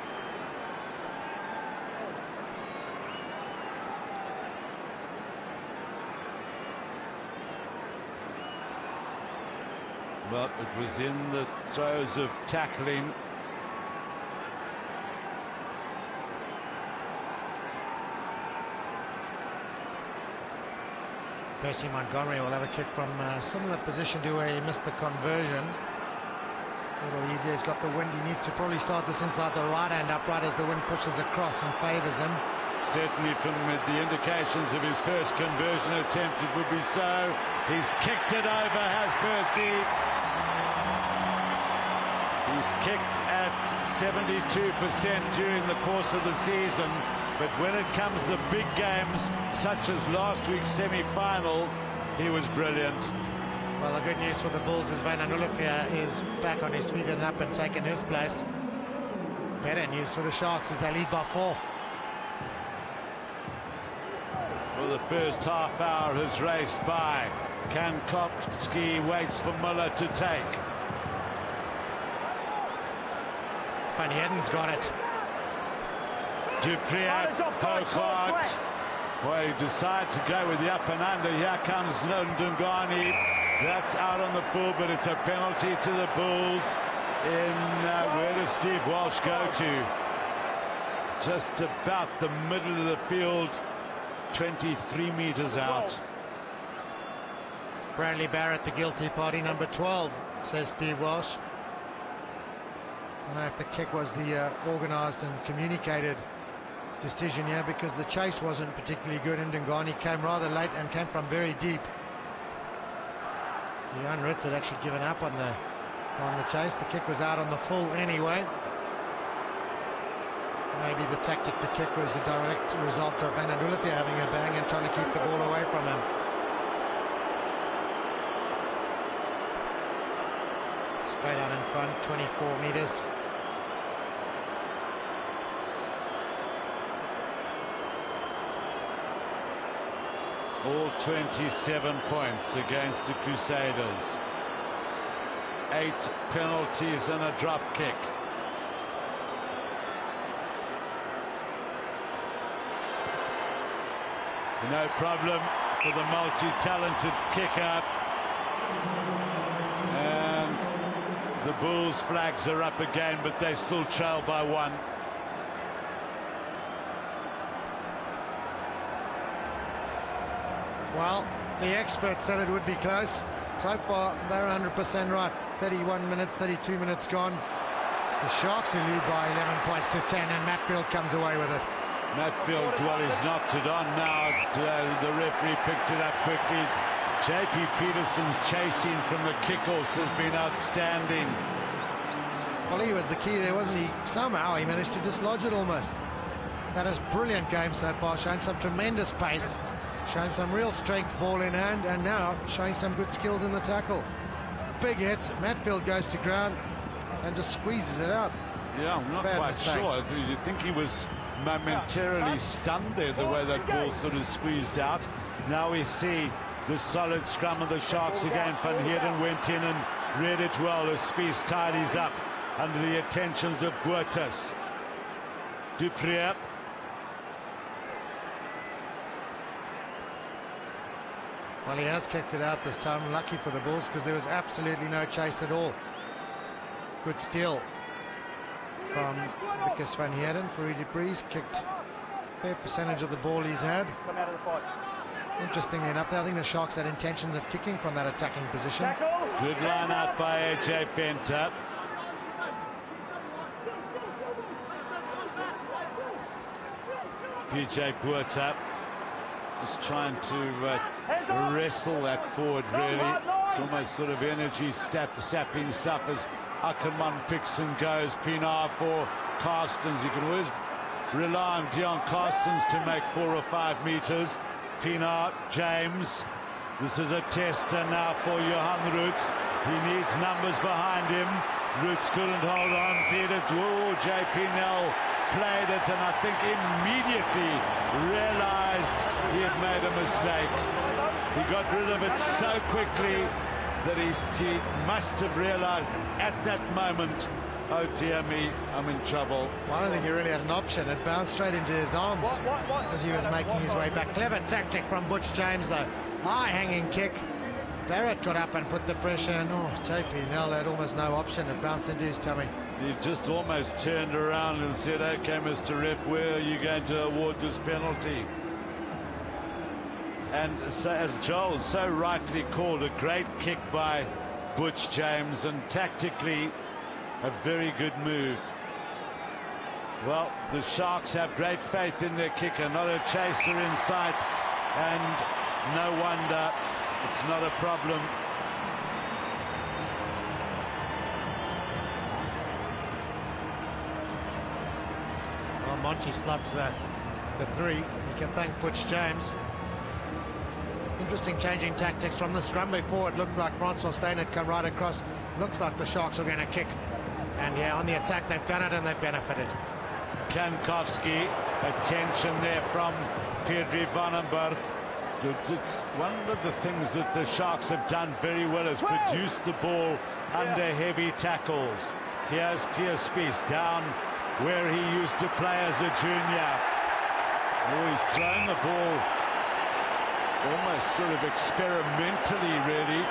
Well, it was in the throes of tackling. Percy Montgomery will have a kick from a similar position to where he missed the conversion. A little easier, he's got the wind. He needs to probably start this inside the right hand upright as the wind pushes across and favours him. Certainly from the indications of his first conversion attempt, it would be so. He's kicked it over, has Percy. He's kicked at 72% during the course of the season, but when it comes to big games, such as last week's semi-final, he was brilliant. Well, the good news for the Bulls is Van Anulifia is back on his feet and up and taking his place. Better news for the Sharks as they lead by 4. Well, the first half hour has raced by. Kankowski waits for Muller to take. Van Heerden's got it. Dupriat, Hogart. Well, he decided to go with the up and under. Here comes Ndungani. That's out on the full, but it's a penalty to the Bulls. Where does Steve Walsh go to? Just about the middle of the field, 23 metres out. Bradley Barrett, the guilty party, number 12, says Steve Walsh. I don't know if the kick was the organised and communicated decision here, because the chase wasn't particularly good. Ndungani came rather late and came from very deep. Jan Ritz had actually given up on the chase. The kick was out on the full anyway. Maybe the tactic to kick was a direct result of Van Anulifia having a bang and trying to keep the ball away from him. Straight out in front, 24 metres. All 27 points against the Crusaders. 8 penalties and a drop kick. No problem for the multi-talented kicker. And the Bulls' flags are up again, but they still trail by 1. Well, the experts said it would be close. So far, they're 100% right. 31 minutes, 32 minutes gone. It's the Sharks who lead by 11 points to 10, and Matfield comes away with it. Matfield, well, he's knocked it on now. The referee picked it up quickly. J.P. Peterson's chasing from the kickoffs has been outstanding. Well, he was the key there, wasn't he? Somehow he managed to dislodge it almost. That is a brilliant game so far, showing some tremendous pace, showing some real strength, ball in hand, and now showing some good skills in the tackle. Big hit. Matfield goes to ground and just squeezes it out. Yeah, I'm not quite sure. You think he was momentarily stunned there, the way that ball sort of squeezed out. Now we see the solid scrum of the Sharks again. Van Heerden went in and read it well as Spies tidies up under the attentions of Boertes. Dupriat. Well, he has kicked it out this time. Lucky for the Bulls, because there was absolutely no chase at all. Good steal from Wikus Van Heerden. Fourie du Preez kicked a fair percentage of the ball he's had. Interestingly enough, I think the Sharks had intentions of kicking from that attacking position. Good line out by AJ Fenter. PJ Boertes is trying to wrestle that forward, really. It's almost sort of energy sapping stuff as Ackerman picks and goes. Pienaar for Carstens. You can always rely on Dion Carstens to make 4 or 5 meters. Pienaar, James. This is a tester now for Johan Roots. He needs numbers behind him. Roots couldn't hold on. Peter J.P. Nell played it, and I think immediately realized he had made a mistake. He got rid of it so quickly that he must have realized at that moment, oh dear me, I'm in trouble. Well, I don't think he really had an option. It bounced straight into his arms as he was making his way back. Clever tactic from Butch James, though. High-hanging kick. Barrett got up and put the pressure, and J.P. Nell had almost no option. It bounced into his tummy. He just almost turned around and said, okay, Mr. Ref, where are you going to award this penalty? And so, as Joel so rightly called, a great kick by Butch James, and tactically a very good move. Well, the Sharks have great faith in their kicker, not a chaser in sight, and no wonder it's not a problem. Well, Monty slots the three. You can thank Butch James. Interesting changing tactics from the scrum before. It looked like Francois Steyn had come right across. Looks like the Sharks are going to kick. And yeah, on the attack, they've done it and they've benefited. Kankowski, attention there from Pedri Vandenberg. It's one of the things that the Sharks have done very well, is produce the ball under heavy tackles. Here's Pierre Spies down where he used to play as a junior. Oh, he's thrown the ball almost sort of experimentally, really,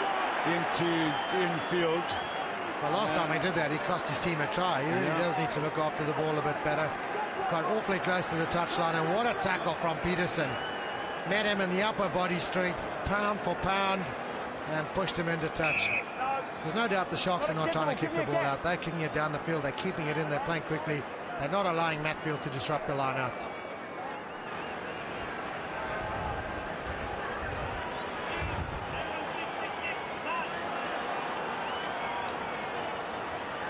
into infield. Well, last time he did that, he cost his team a try. He really does need to look after the ball a bit better. Got awfully close to the touchline, and what a tackle from Peterson. Met him in the upper body strength, pound for pound, and pushed him into touch. There's no doubt the Sharks are not trying to kick the ball out. They're kicking it down the field. They're keeping it in. They're playing quickly. They're not allowing Matfield to disrupt the lineouts.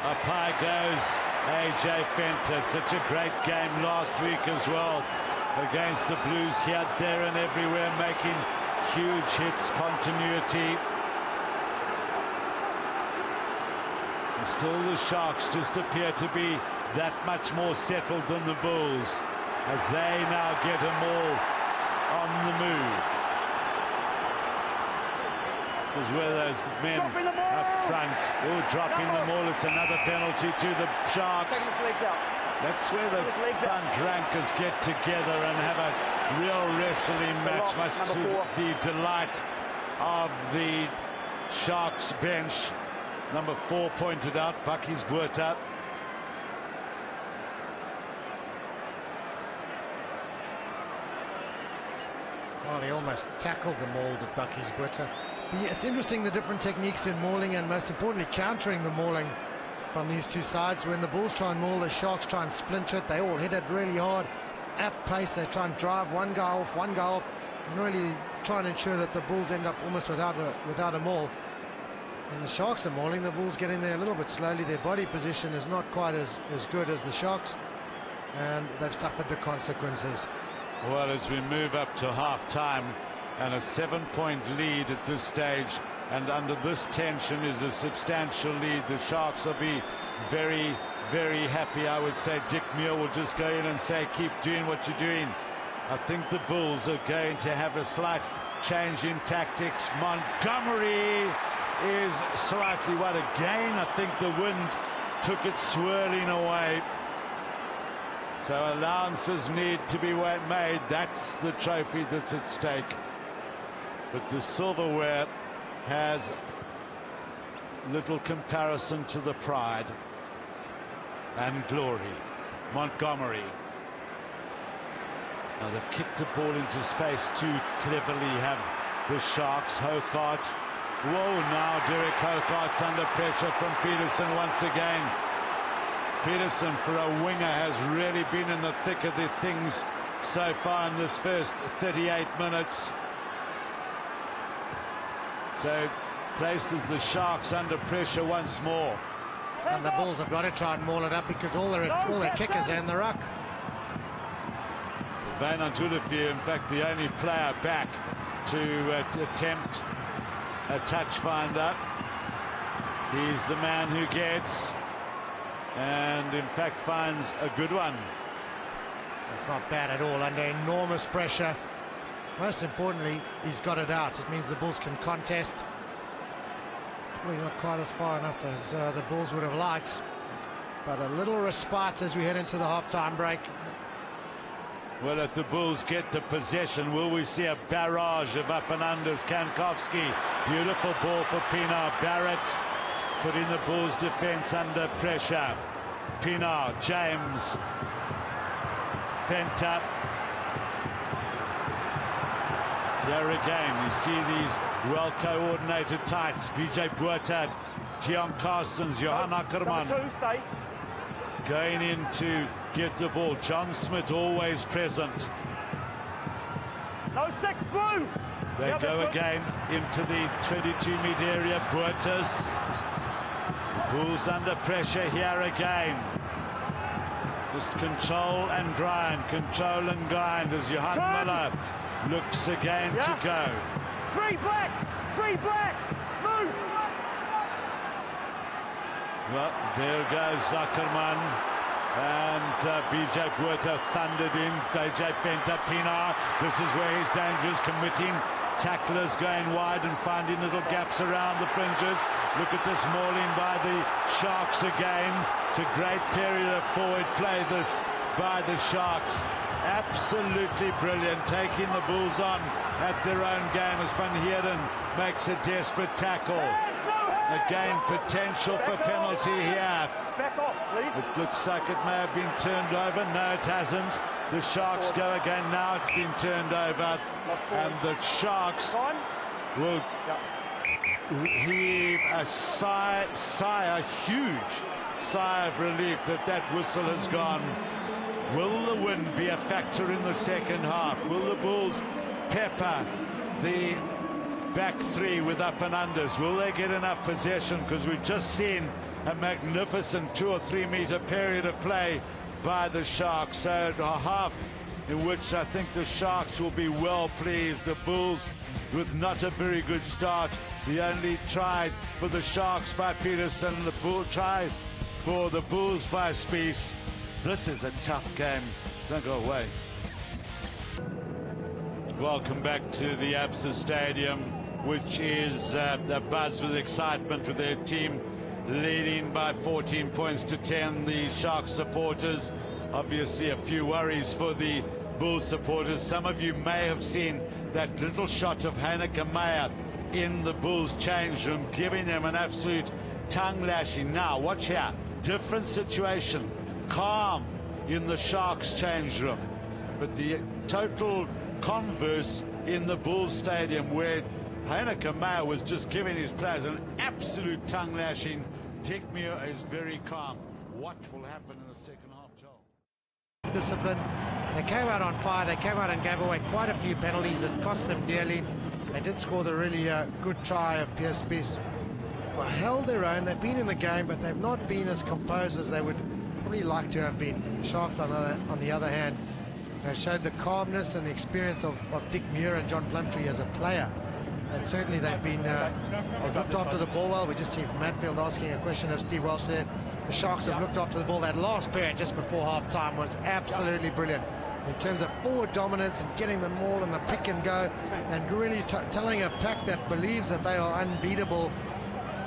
Up high goes AJ Fenter. Such a great game last week as well against the Blues, here, there and everywhere, making huge hits, continuity. And still the Sharks just appear to be that much more settled than the Bulls, as they now get them all on the move. This is where those men up front, dropping the ball. It's another penalty to the Sharks. That's where the front rankers get together and have a real wrestling match, much to the delight of the Sharks bench. Number 4 pointed out, Bucky's Buerta. Well, he almost tackled the maul of Bucky's Buerta. It's interesting, the different techniques in mauling, and most importantly countering the mauling from these two sides. When the Bulls try and maul, the Sharks try and splinter it. They all hit it really hard at pace. They try and drive one guy off, and really try and ensure that the Bulls end up almost without a maul. When the Sharks are mauling, the Bulls get in there a little bit slowly. Their body position is not quite as good as the Sharks, and they've suffered the consequences. Well, as we move up to half-time, and a 7-point lead at this stage, and under this tension is a substantial lead, the Sharks will be very, very happy. I would say Dick Muir will just go in and say, keep doing what you're doing. I think the Bulls are going to have a slight change in tactics. Montgomery is slightly wide again. I think the wind took it swirling away. So allowances need to be made. That's the trophy that's at stake. But the silverware has little comparison to the pride and glory. Montgomery. Now they've kicked the ball into space too cleverly, have the Sharks. Hothart. Whoa, now Derek Hothart's under pressure from Peterson once again. Peterson, for a winger, has really been in the thick of the things so far in this first 38 minutes. So places the Sharks under pressure once more. And the Bulls have got to try and maul it up, because all their kickers are in the ruck. Sylvain Antulafia, in fact, the only player back to attempt a touch finder. He's the man who gets, and in fact finds a good one. It's not bad at all, under enormous pressure. Most importantly, he's got it out. It means the Bulls can contest. Probably not quite as far enough as the Bulls would have liked, but a little respite as we head into the half-time break. Well, if the Bulls get the possession, will we see a barrage of up and unders? Kankowski, beautiful ball for Pienaar. Barrett putting the Bulls defense under pressure. Pienaar, James, Fenter. Here again, you see these well-coordinated tights. BJ Buerta, Dion Carstens, Johan Ackerman going in to get the ball. John Smith always present. No 6 blue. They go again into the 22-meter area. Buertas. Bulls under pressure here again. Just control and grind as Johan Miller looks again to go. 3 black, move. Well, there goes Zuckerman, and BJ Buerta thundered in. AJ Fenta, Pinar, this is where he's dangerous, committing tacklers going wide and finding little gaps around the fringes. Look at this mauling by the Sharks again. It's a great period of forward play this by the Sharks. Absolutely brilliant, taking the Bulls on at their own game as Van Heeren makes a desperate tackle. Again, potential for penalty here. Back off, please. It looks like it may have been turned over. No, it hasn't. The Sharks go again. Now it's been turned over. And the Sharks will heave a sigh, a huge sigh of relief that whistle has gone. Will the wind be a factor in the second half? Will the Bulls pepper the back three with up and unders? Will they get enough possession? Because we've just seen a magnificent 2 or 3 meter period of play by the Sharks. So a half in which I think the Sharks will be well pleased. The Bulls with not a very good start. The only try for the Sharks by Peterson, the try for the Bulls by Spies. This is a tough game. Don't go away. Welcome back to the Absa Stadium, which is abuzz with excitement with their team leading by 14 points to 10. The Sharks supporters, obviously a few worries for the Bulls supporters. Some of you may have seen that little shot of Heineke Meyer in the Bulls change room, giving them an absolute tongue lashing. Now, watch here. Different situation. Calm in the Sharks change room. But the total converse in the Bulls stadium, where Heineke Meyer was just giving his players an absolute tongue lashing. Dick Muir is very calm. What will happen in the second half, Joel? Discipline. They came out on fire. They came out and gave away quite a few penalties. It cost them dearly. They did score the really good try of Pierce Spies. Well, held their own. They've been in the game, but they've not been as composed as they would probably like to have been. The Sharks, on the other hand, have showed the calmness and the experience of Dick Muir and John Plumtree as a player. And certainly they've been they've looked after the ball well. We just see Matfield asking a question of Steve Welsh there. The Sharks have looked after the ball. That last period just before half-time was absolutely brilliant in terms of forward dominance and getting them all in the pick and go, and really telling a pack that believes that they are unbeatable,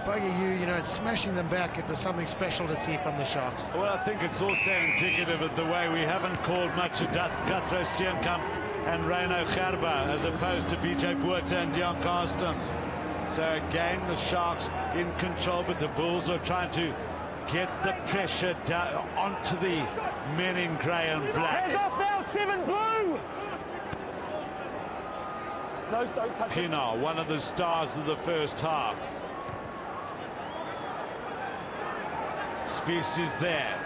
you know, and smashing them back. It was something special to see from the Sharks. Well, I think it's also indicative of the way we haven't called much of Guthrie Steenkamp and Reino Gerba as opposed to BJ Buerta and Dion Carstens. So again, the Sharks in control, but the Bulls are trying to get the pressure down onto the men in grey and black. Hands off now, 7 blue! No, don't touch Pinar, one of the stars of the first half. Spies is there.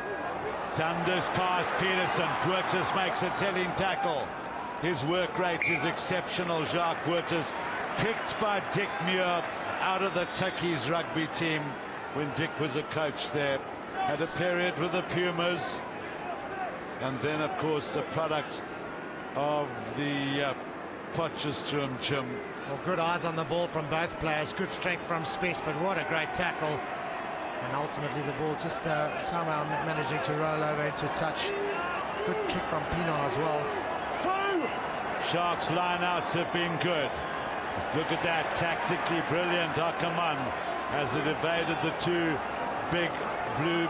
Thunders past Peterson. Buertas makes a telling tackle. His work rate is exceptional. Jacques Buertas, picked by Dick Muir out of the Tukkies rugby team when Dick was a coach there. Had a period with the Pumas. And then, of course, a product of the Potchefstroom gym. Well, good eyes on the ball from both players. Good strength from Spies, but what a great tackle. And ultimately the ball just somehow managing to roll over into touch. Good kick from Pinar as well. 2! Sharks lineouts have been good. Look at that, tactically brilliant. Ackerman as it evaded the 2 big blue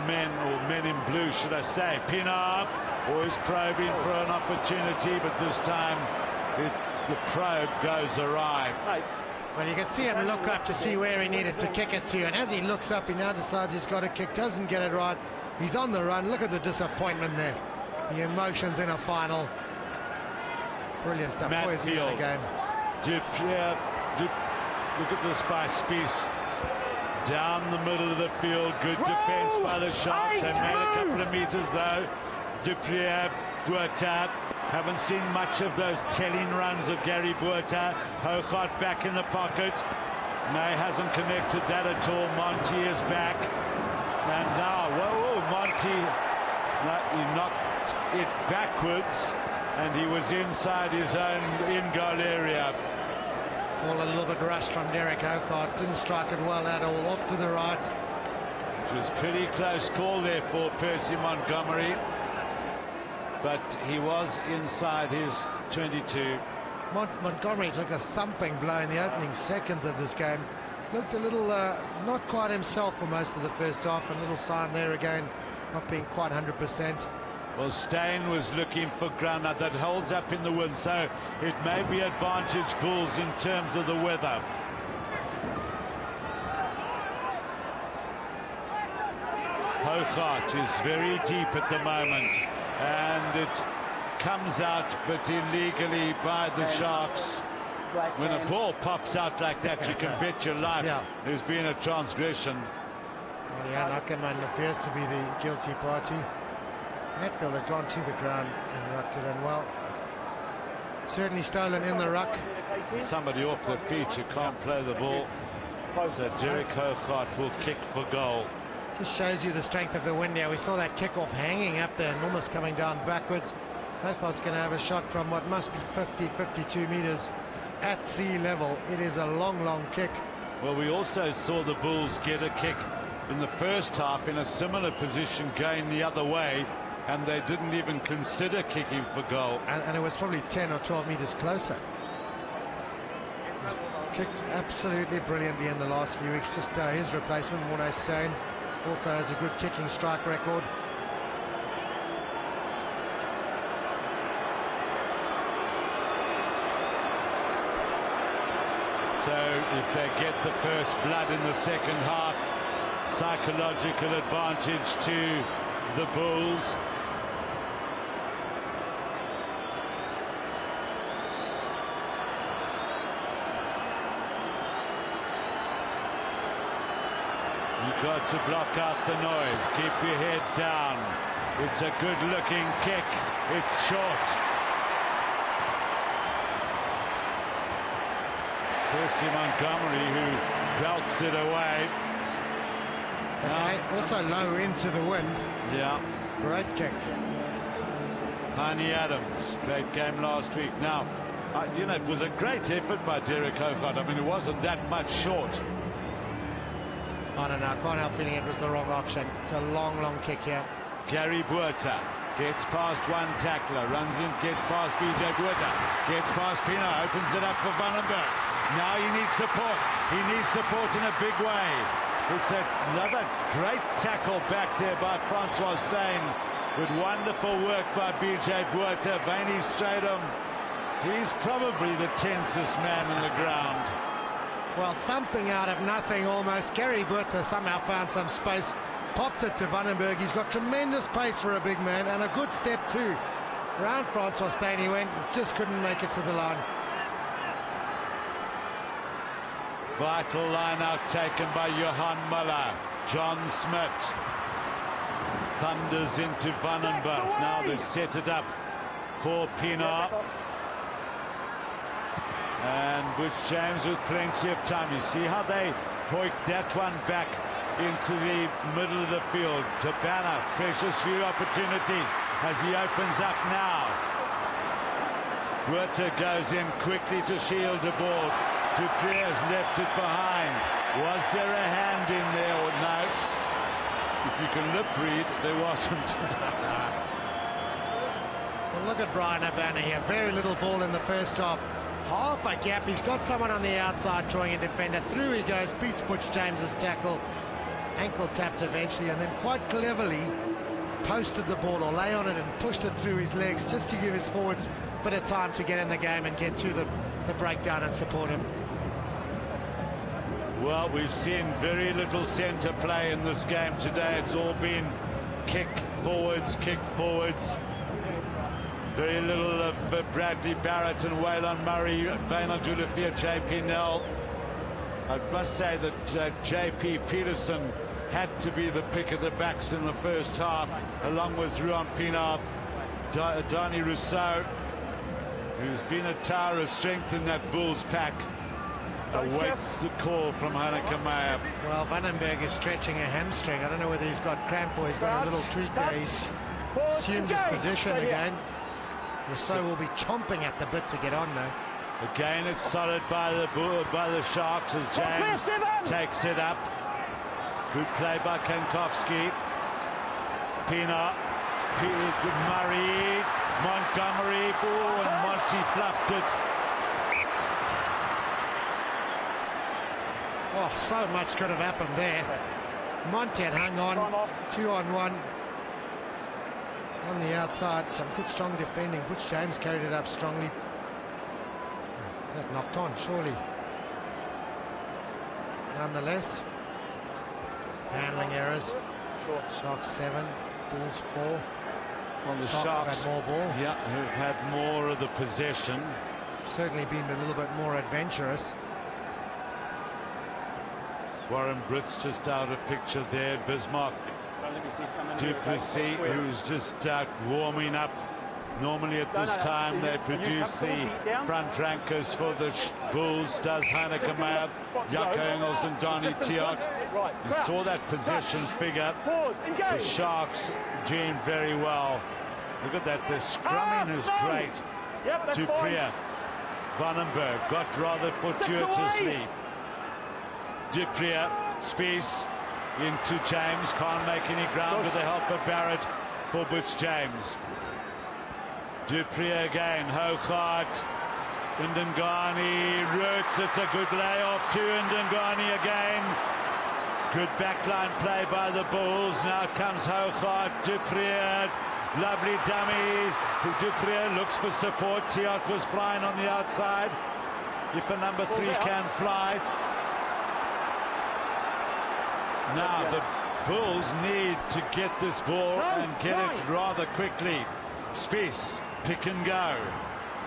men, or men in blue should I say. Pinar always probing for an opportunity, but this time the probe goes awry. Well, you can see him look up to see where he needed to kick it to, and as he looks up, he now decides he's got to kick, doesn't get it right. He's on the run. Look at the disappointment there. The emotions in a final. Brilliant stuff. Poison in the game. Look at this by Spies. Down the middle of the field. Good defence by the Sharks. They made a couple of meters though. Duprier, Buerta. Haven't seen much of those telling runs of Gary Buerta. Hougaard back in the pocket. No, he hasn't connected that at all. Monty is back. And now, whoa, Monty, he knocked it backwards. And he was inside his own in-goal area. All a little bit rushed from Derek Hougaard. Didn't strike it well at all. Off to the right. It was pretty close call there for Percy Montgomery. But he was inside his 22. Montgomery took a thumping blow in the opening seconds of this game. He's looked a little not quite himself for most of the first half. A little sign there again, not being quite 100%. Well, Steyn was looking for ground that holds up in the wind, so it may be advantage Bulls in terms of the weather. Hougaard is very deep at the moment, and it comes out but illegally by the Sharks. When a ball pops out like that, you can bet your life there's been a transgression. Well, yeah, Ackerman appears to be the guilty party. Hatfield had gone to the ground and rucked it in well. Certainly stolen in the ruck. Somebody off their feet, you can't play the ball. So Derek Hougaard will kick for goal. Just shows you the strength of the wind now. We saw that kickoff hanging up there and almost coming down backwards. Hougaard's going to have a shot from what must be 50, 52 meters at sea level. It is a long, long kick. Well, we also saw the Bulls get a kick in the first half in a similar position going the other way, and they didn't even consider kicking for goal. And it was probably 10 or 12 meters closer. He's kicked absolutely brilliantly in the last few weeks. Just his replacement, Morné Steyn, also has a good kicking strike record. So if they get the first blood in the second half, psychological advantage to the Bulls. You've got to block out the noise. Keep your head down. It's a good-looking kick. It's short. Percy Montgomery, who belts it away. Also low into the wind. Yeah. Great kick. Honey Adams, great game last week. Now, you know, it was a great effort by Derek Hougaard. I mean, it wasn't that much short. I don't know, I can't help feeling it was the wrong option. It's a long, long kick here. Gary Buerta gets past one tackler, runs in, gets past BJ Buerta, gets past Pino, opens it up for Vandenberg. Now he needs support. He needs support in a big way. It's another great tackle back there by Francois Steyn. With wonderful work by BJ Buerta. Vaney Stradum, he's probably the tensest man on the ground. Well, something out of nothing almost. Gary Buerta somehow found some space, popped it to Vandenberg. He's got tremendous pace for a big man and a good step too. Round Francois Steyn he went, just couldn't make it to the line. Vital line out taken by Johan Muller. John Smith thunders into Vandenberg. Now they set it up for Pienaar. And Butch James with plenty of time. You see how they hoiked that one back into the middle of the field. Habana, precious few opportunities as he opens up now. Buerta goes in quickly to shield the ball. Duprier's left it behind. Was there a hand in there or no? If you can lip read, there wasn't. Well, look at Bryan Habana here. Very little ball in the first half. Half a gap. He's got someone on the outside drawing a defender. Through he goes. Beats Butch James's tackle. Ankle tapped eventually, and then quite cleverly posted the ball or lay on it and pushed it through his legs just to give his forwards a bit of time to get in the game and get to the breakdown and support him. Well, we've seen very little centre play in this game today. It's all been kick forwards, kick forwards. Very little of Bradley Barrett and Waylon Murray, Vaynard Julafia, JP Nell. I must say that JP Peterson had to be the pick of the backs in the first half, along with Ruan Pienaar, Donnie Rousseau, who's been a tower of strength in that Bulls pack, awaits the call from Hanneke Meyer. Well, Vandenberg is stretching a hamstring. I don't know whether he's got cramp or he's got a little tweak there. He's assumed his position again. Rousseau will be chomping at the bit to get on now. Again, it's solid by the Sharks as James takes it up. Good play by Kankowski. Pienaar, Murray, Montgomery, and Monty fluffed it. Oh, so much could have happened there. Monty had hung on, 2-on-1 on the outside. Some good strong defending. Butch James carried it up strongly. Is that knocked on? Surely. Nonetheless, handling errors. Sharks 7, Bulls 4. Well, the Sharks have had more ball. Yeah, who've had more of the possession. Certainly been a little bit more adventurous. Warren Brits just out of picture there. Bismarck Duplessis, who's just warming up. Normally at this time they produce the front rankers for the Bulls. Does Hanneke Meyer, Jaco Engels and Donnie Tiot. You saw that possession figure. The Sharks doing very well. Look at that, the scrumming is great. Duprier, Vandenberg got rather fortuitously. Duprier, Spies into James, can't make any ground with the help of Barrett for Butch James. Duprier again, Hougaard, Ndungane, roots, it's a good layoff to Ndungane again. Good backline play by the Bulls. Now comes Hougaard, Duprier, lovely dummy. Duprier looks for support. Tiot was flying on the outside. If a number 3 can fly. Now the Bulls need to get this ball and get it rather quickly. Spies, pick and go.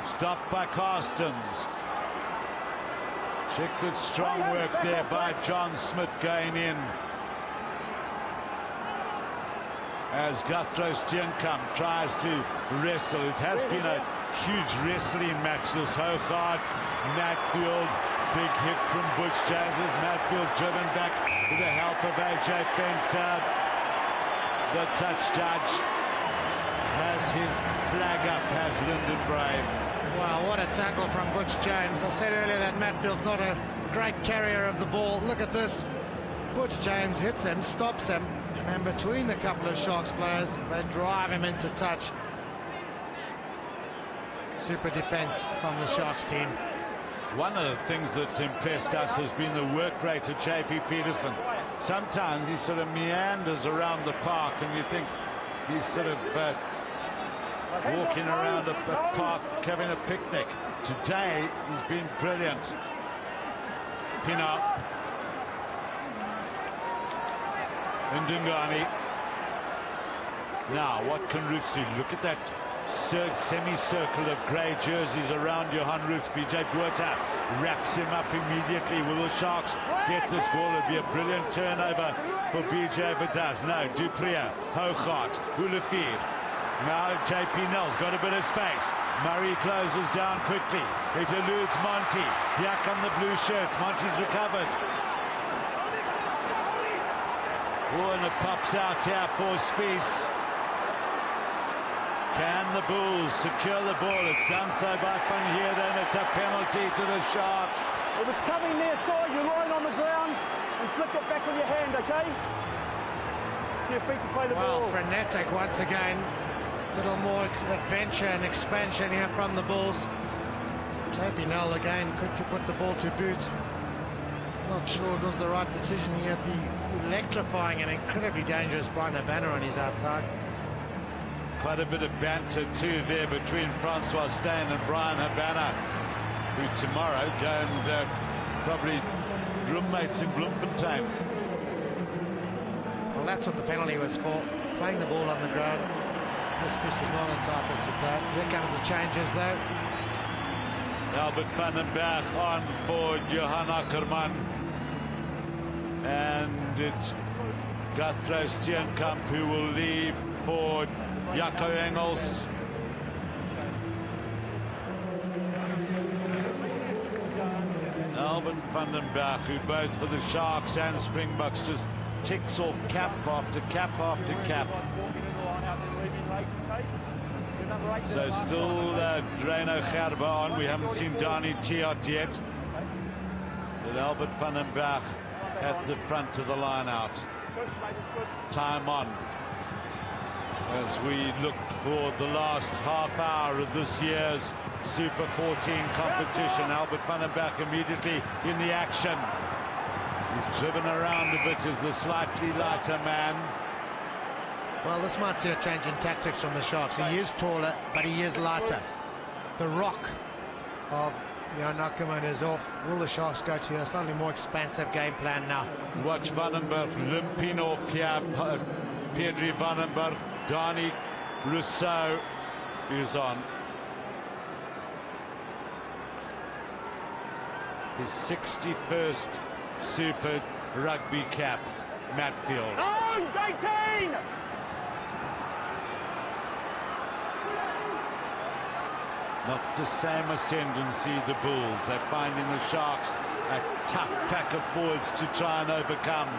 Stopped by Carstens. Checked it, strong work there by John Smith going in. As Guthrie Steenkamp tries to wrestle. It has been a huge wrestling match, this Hougaard, Matfield. Big hit from Butch James as Matfield's driven back with the help of AJ Fenter. The touch judge has his flag up, has Lyndon Brave. Wow, what a tackle from Butch James. I said earlier that Matfield's not a great carrier of the ball. Look at this. Butch James hits him, stops him, and between the couple of Sharks players, they drive him into touch. Super defense from the Sharks team. One of the things that's impressed us has been the work rate of JP Peterson. Sometimes he sort of meanders around the park and you think he's sort of walking around a park having a picnic. Today he's been brilliant. Pienaar, Ndungane. Now what can Roots do? Look at that semicircle of grey jerseys around Johan Roots. BJ Botha wraps him up immediately. Will the Sharks get this ball? It'll be a brilliant turnover for BJ if it does. No, Duprier, Hougaard, Ulefir. Now JP Nell's got a bit of space. Murray closes down quickly. It eludes Monty. Here come the blue shirts. Monty's recovered. Oh, and it pops out here for Spies. Can the Bulls secure the ball? It's done so by Van Heerden. It's a penalty to the Sharks. It was coming near side. You're lying on the ground and flick it back with your hand, okay? To your feet to play the ball. Well, frenetic once again. A little more adventure and expansion here from the Bulls. JP Nell again, quick to put the ball to boot. Not sure it was the right decision. He had the electrifying and incredibly dangerous Bryan Habana on his outside. Quite a bit of banter too there between Francois Steyn and Bryan Habana, who tomorrow go and probably roommates in Bloemfontein. Well, that's what the penalty was for. Playing the ball on the ground. This piece was not entitled to play. Here comes the changes though. Albert van den Berg on for Johan Ackerman. And it's Guthrie Steenkamp who will leave for Jacco Engels. Albert van den Berg, who both for the Sharks and Springboks just ticks off cap after cap after cap. So still Drano Gerber on. We haven't seen Dani Tiot yet. But Albert van den Berg at the front of the line out. Time on as we look for the last half hour of this year's Super 14 competition. Albert van den Berg immediately in the action. He's driven around a bit as the slightly lighter man. Well, this might see a change in tactics from the Sharks. He is taller, but he is lighter. The rock of Johan Ackerman is off. Will the Sharks go to a slightly more expansive game plan now? Watch Van den Berg limping off here. Pedri Van den Berg, Dani Rousseau is on. His 61st Super Rugby cap, Matfield. Oh, 19! Not the same ascendancy, the Bulls. They're finding the Sharks a tough pack of forwards to try and overcome.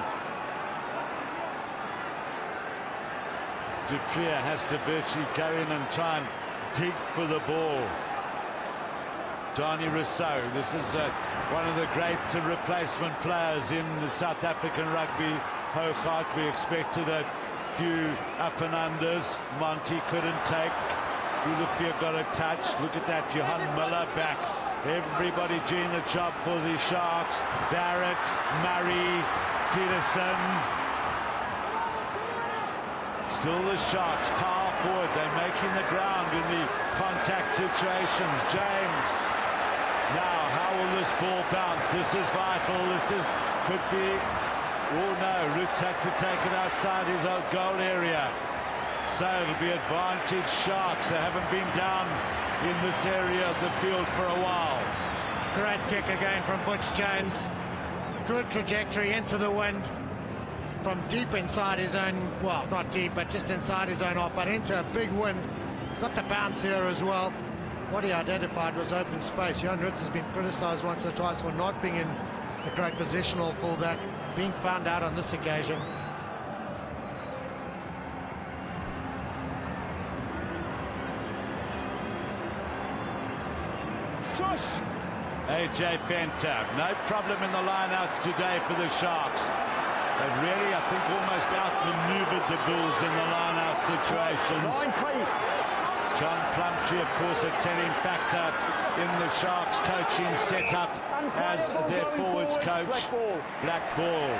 Duprier has to virtually go in and try and dig for the ball. Dani Rousseau, this is one of the great replacement players in the South African rugby. Hooghart, we expected a few up and unders. Monty couldn't take. Ulufia got a touch. Look at that, Johan Miller back. Everybody doing the job for the Sharks. Barrett, Murray, Peterson. Still the Sharks, power forward. They're making the ground in the contact situations. James. Now, how will this ball bounce? This is vital. Could be. Oh no, Roots had to take it outside his own goal area. So it'll be advantage Sharks. They haven't been down in this area of the field for a while. Great kick again from Butch Jones. Good trajectory into the wind from deep inside his own, well, not deep, but just inside his own off, but into a big wind. Got the bounce here as well. What he identified was open space. Jan Roots has been criticised once or twice for not being in a great positional fullback, being found out on this occasion. AJ Fenter, no problem in the lineouts today for the Sharks. They really, I think, almost outmaneuvered the Bulls in the lineout situations. John Plumtree, of course, a telling factor in the Sharks coaching setup as their forwards coach. Black ball.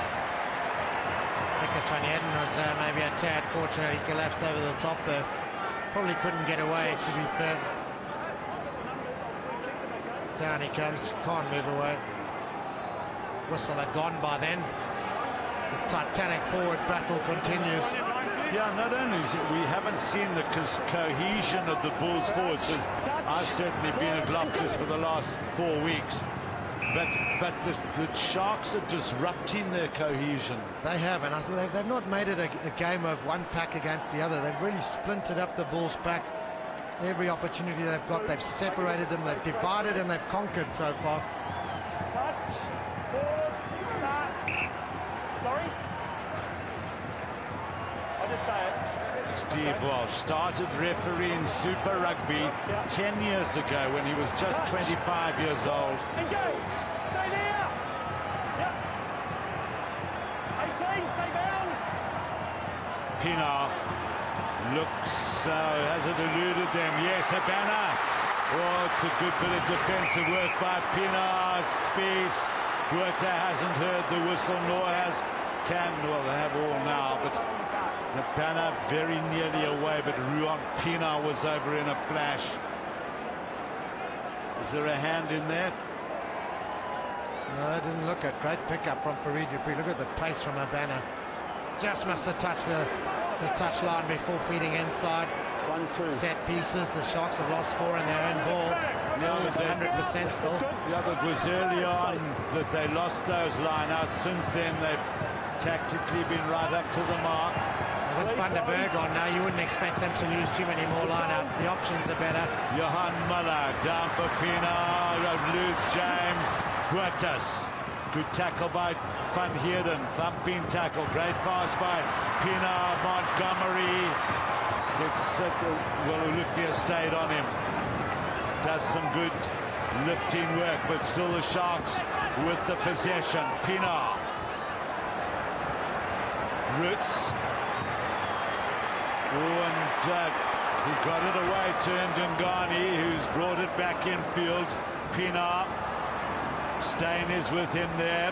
I think this one Eden was maybe a tad fortunate. He collapsed over the top there. Probably couldn't get away, to be fair. Down he comes, can't move away. Whistle had gone by then. The titanic forward battle continues. Yeah, not only is it, we haven't seen the cohesion of the Bulls forwards. I've certainly been at Loftus for the last 4 weeks. But the Sharks are disrupting their cohesion. They have, and I think they've not made it a game of one pack against the other. They've really splintered up the Bulls pack. Every opportunity they've got, they've separated them, they've divided, and they've conquered so far. Touch, pause, back. Sorry? I did say it. Steve Walsh started refereeing Super Rugby 10 years ago when he was just 25 years old. Engage! Stay there! Yep. 18, stay bound! Pienaar looks, hasn't eluded them. Yes, Habana. Oh, it's a good bit of defensive work by Pienaar. Spies. Buerta hasn't heard the whistle, nor has well, they have all now, but Habana very nearly away, but Ruan Pienaar was over in a flash. Is there a hand in there? No, it didn't look at. Great pickup from Farid Dupree. Look at the pace from Habana. Just must have touched the touch line before feeding inside. set pieces. The Sharks have lost 4 in their own ball. Nil is 100% still. Yeah, it was early on that they lost those line-outs. Since then, they've tactically been right up to the mark. With Van der Berg on now, you wouldn't expect them to lose too many more line-outs. The options are better. Johan Muller down for Pienaar, Lutz James, Buertas. Good tackle by Van Heerden, thumping tackle, great pass by Pienaar, Montgomery. Well, Olufia stayed on him. Does some good lifting work, but still the Sharks with the possession. Pienaar. Roots. And he got it away to Ndungane, who's brought it back in field. Pienaar. Steyn is with him there.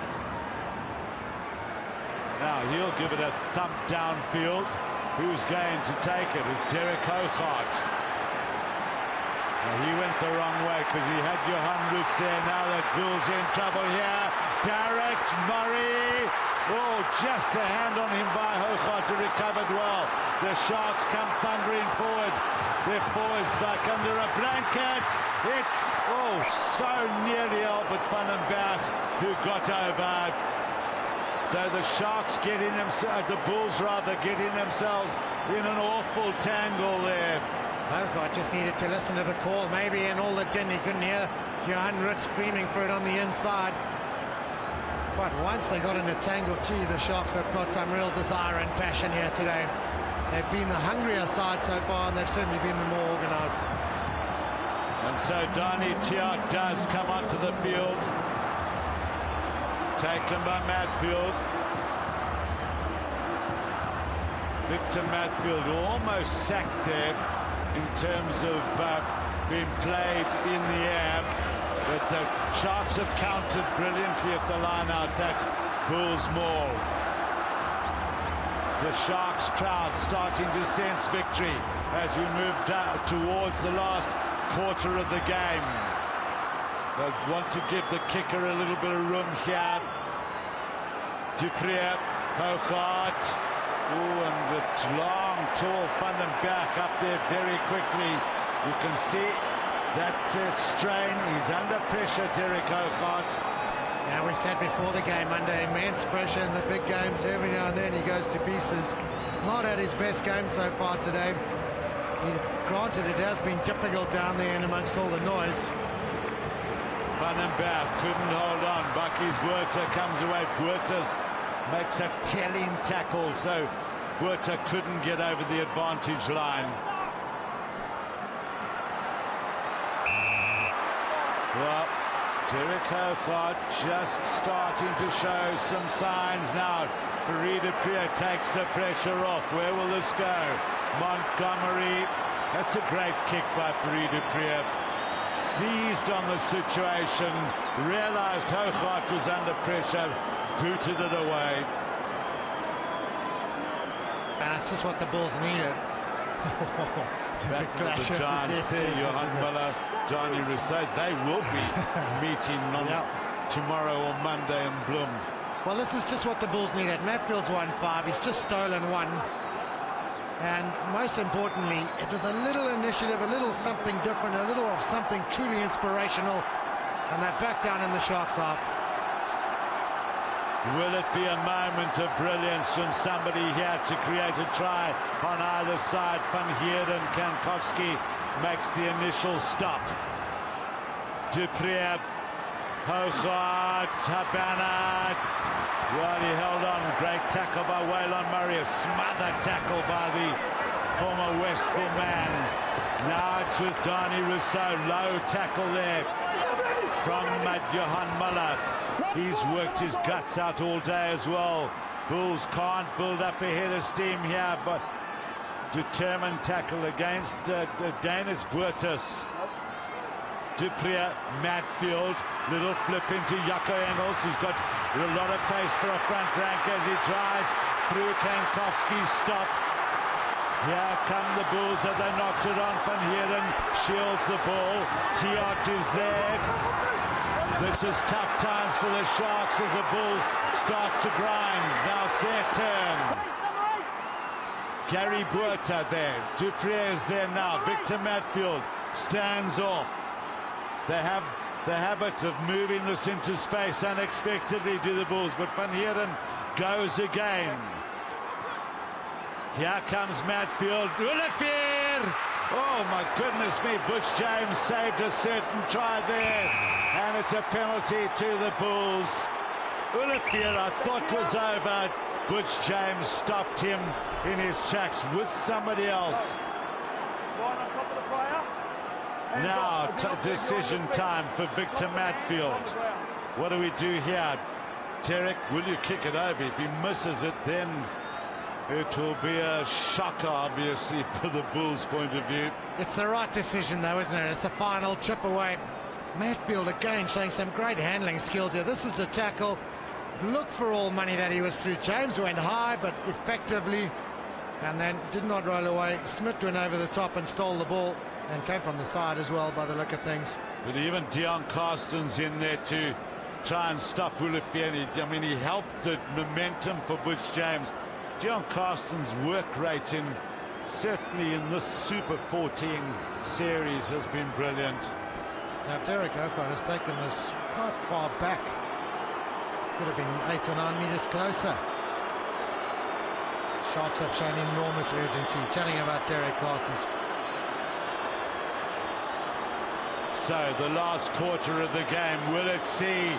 Now he'll give it a thump downfield. Who's going to take it? It's Derek Hochart. Now, he went the wrong way because he had Johan Roots there. Now the Bulls in trouble here. Barrett, Murray. Oh, just a hand on him by Hochart, who recovered well. The Sharks come thundering forward. Their forwards like under a blanket. It's, so nearly Albert van den Berg who got over. So the Sharks getting themselves, the Bulls rather, getting themselves in an awful tangle there. Hochart just needed to listen to the call. Maybe in all the din he couldn't hear Johan Roots screaming for it on the inside. But once they got in a tangle too, the Sharks have got some real desire and passion here today. They've been the hungrier side so far, and they've certainly been the more organised. And so Donny Tiart does come onto the field. Taken by Madfield. Victor Madfield almost sacked there in terms of being played in the air. But the Sharks have countered brilliantly at the line-out, that Bulls maul. The Sharks crowd starting to sense victory as we move down towards the last quarter of the game. They want to give the kicker a little bit of room here. Dupree, Hochart. And the long, tall Van den Berg up there very quickly. You can see that strain. He's under pressure, Derek Hochart. Now, we said before the game, under immense pressure in the big games, every now and then he goes to pieces. Not at his best game so far today. Granted, it has been difficult down there and amongst all the noise. Van den Berg couldn't hold on. Bakkies Buerta comes away. Buertas makes a telling tackle, so Buerta couldn't get over the advantage line. Well, Derek Hochart just starting to show some signs now. Farid Dupree takes the pressure off. Where will this go? Montgomery. That's a great kick by Farid Dupree. Seized on the situation, realized Hochart was under pressure, booted it away. And that's just what the Bulls needed. Back to the Giants here, Johan Muller, Johnny Rousseau. They will be meeting on tomorrow or Monday in Bloem. Well, this is just what the Bulls needed. Matfield's won 5. He's just stolen 1. And most importantly, it was a little initiative, a little something different, a little of something truly inspirational. And they're back down in the Sharks half. Will it be a moment of brilliance from somebody here to create a try on either side? Van Heerden, Kankowski makes the initial stop. Dupree, Hochart, Habana. Well, he held on. Great tackle by Waylon Murray. A smothered tackle by the former Westville man. Now it's with Donny Rousseau. Low tackle there from Johan Muller. He's worked his guts out all day as well. Bulls can't build up a head of steam here, but determined tackle against, again it's Buertas. Dupree, Matfield, little flip into Jaco Engels, who's got a lot of pace for a front rank as he tries through Kankowski's stop. Here come the Bulls, and they knocked it on. Van Heerden shields the ball. Tiart is there. This is tough times for the Sharks as the Bulls start to grind. Now it's their turn. Gary Buerta there. Dupree is there now. Victor Matfield stands off. They have the habit of moving this into space unexpectedly to the Bulls, but Van Heeren goes again. Here comes Matfield. Olivier! Oh my goodness me, Butch James saved a certain try there, and it's a penalty to the Bulls. Olivier, I thought was over. Butch James stopped him in his tracks with somebody else. Now, decision time for Victor Matfield. What do we do here? Derek, will you kick it over? If he misses it, then it will be a shocker, obviously, for the Bulls' point of view. It's the right decision, though, isn't it? It's a final chip away. Matfield, again, showing some great handling skills here. This is the tackle. Look for all money that he was through. James went high, but effectively, and then did not roll away. Smith went over the top and stole the ball, and came from the side as well, by the look of things. But even Dion Carsten's in there to try and stop Ulifieni. I mean, he helped the momentum for Butch James. Dion Carsten's work rate certainly in this Super 14 series has been brilliant. Now Derek O'Connor has taken this quite far back. Could have been 8 or 9 meters closer. Sharks have shown enormous urgency. Chatting about Derek Carson's. So the last quarter of the game, will it see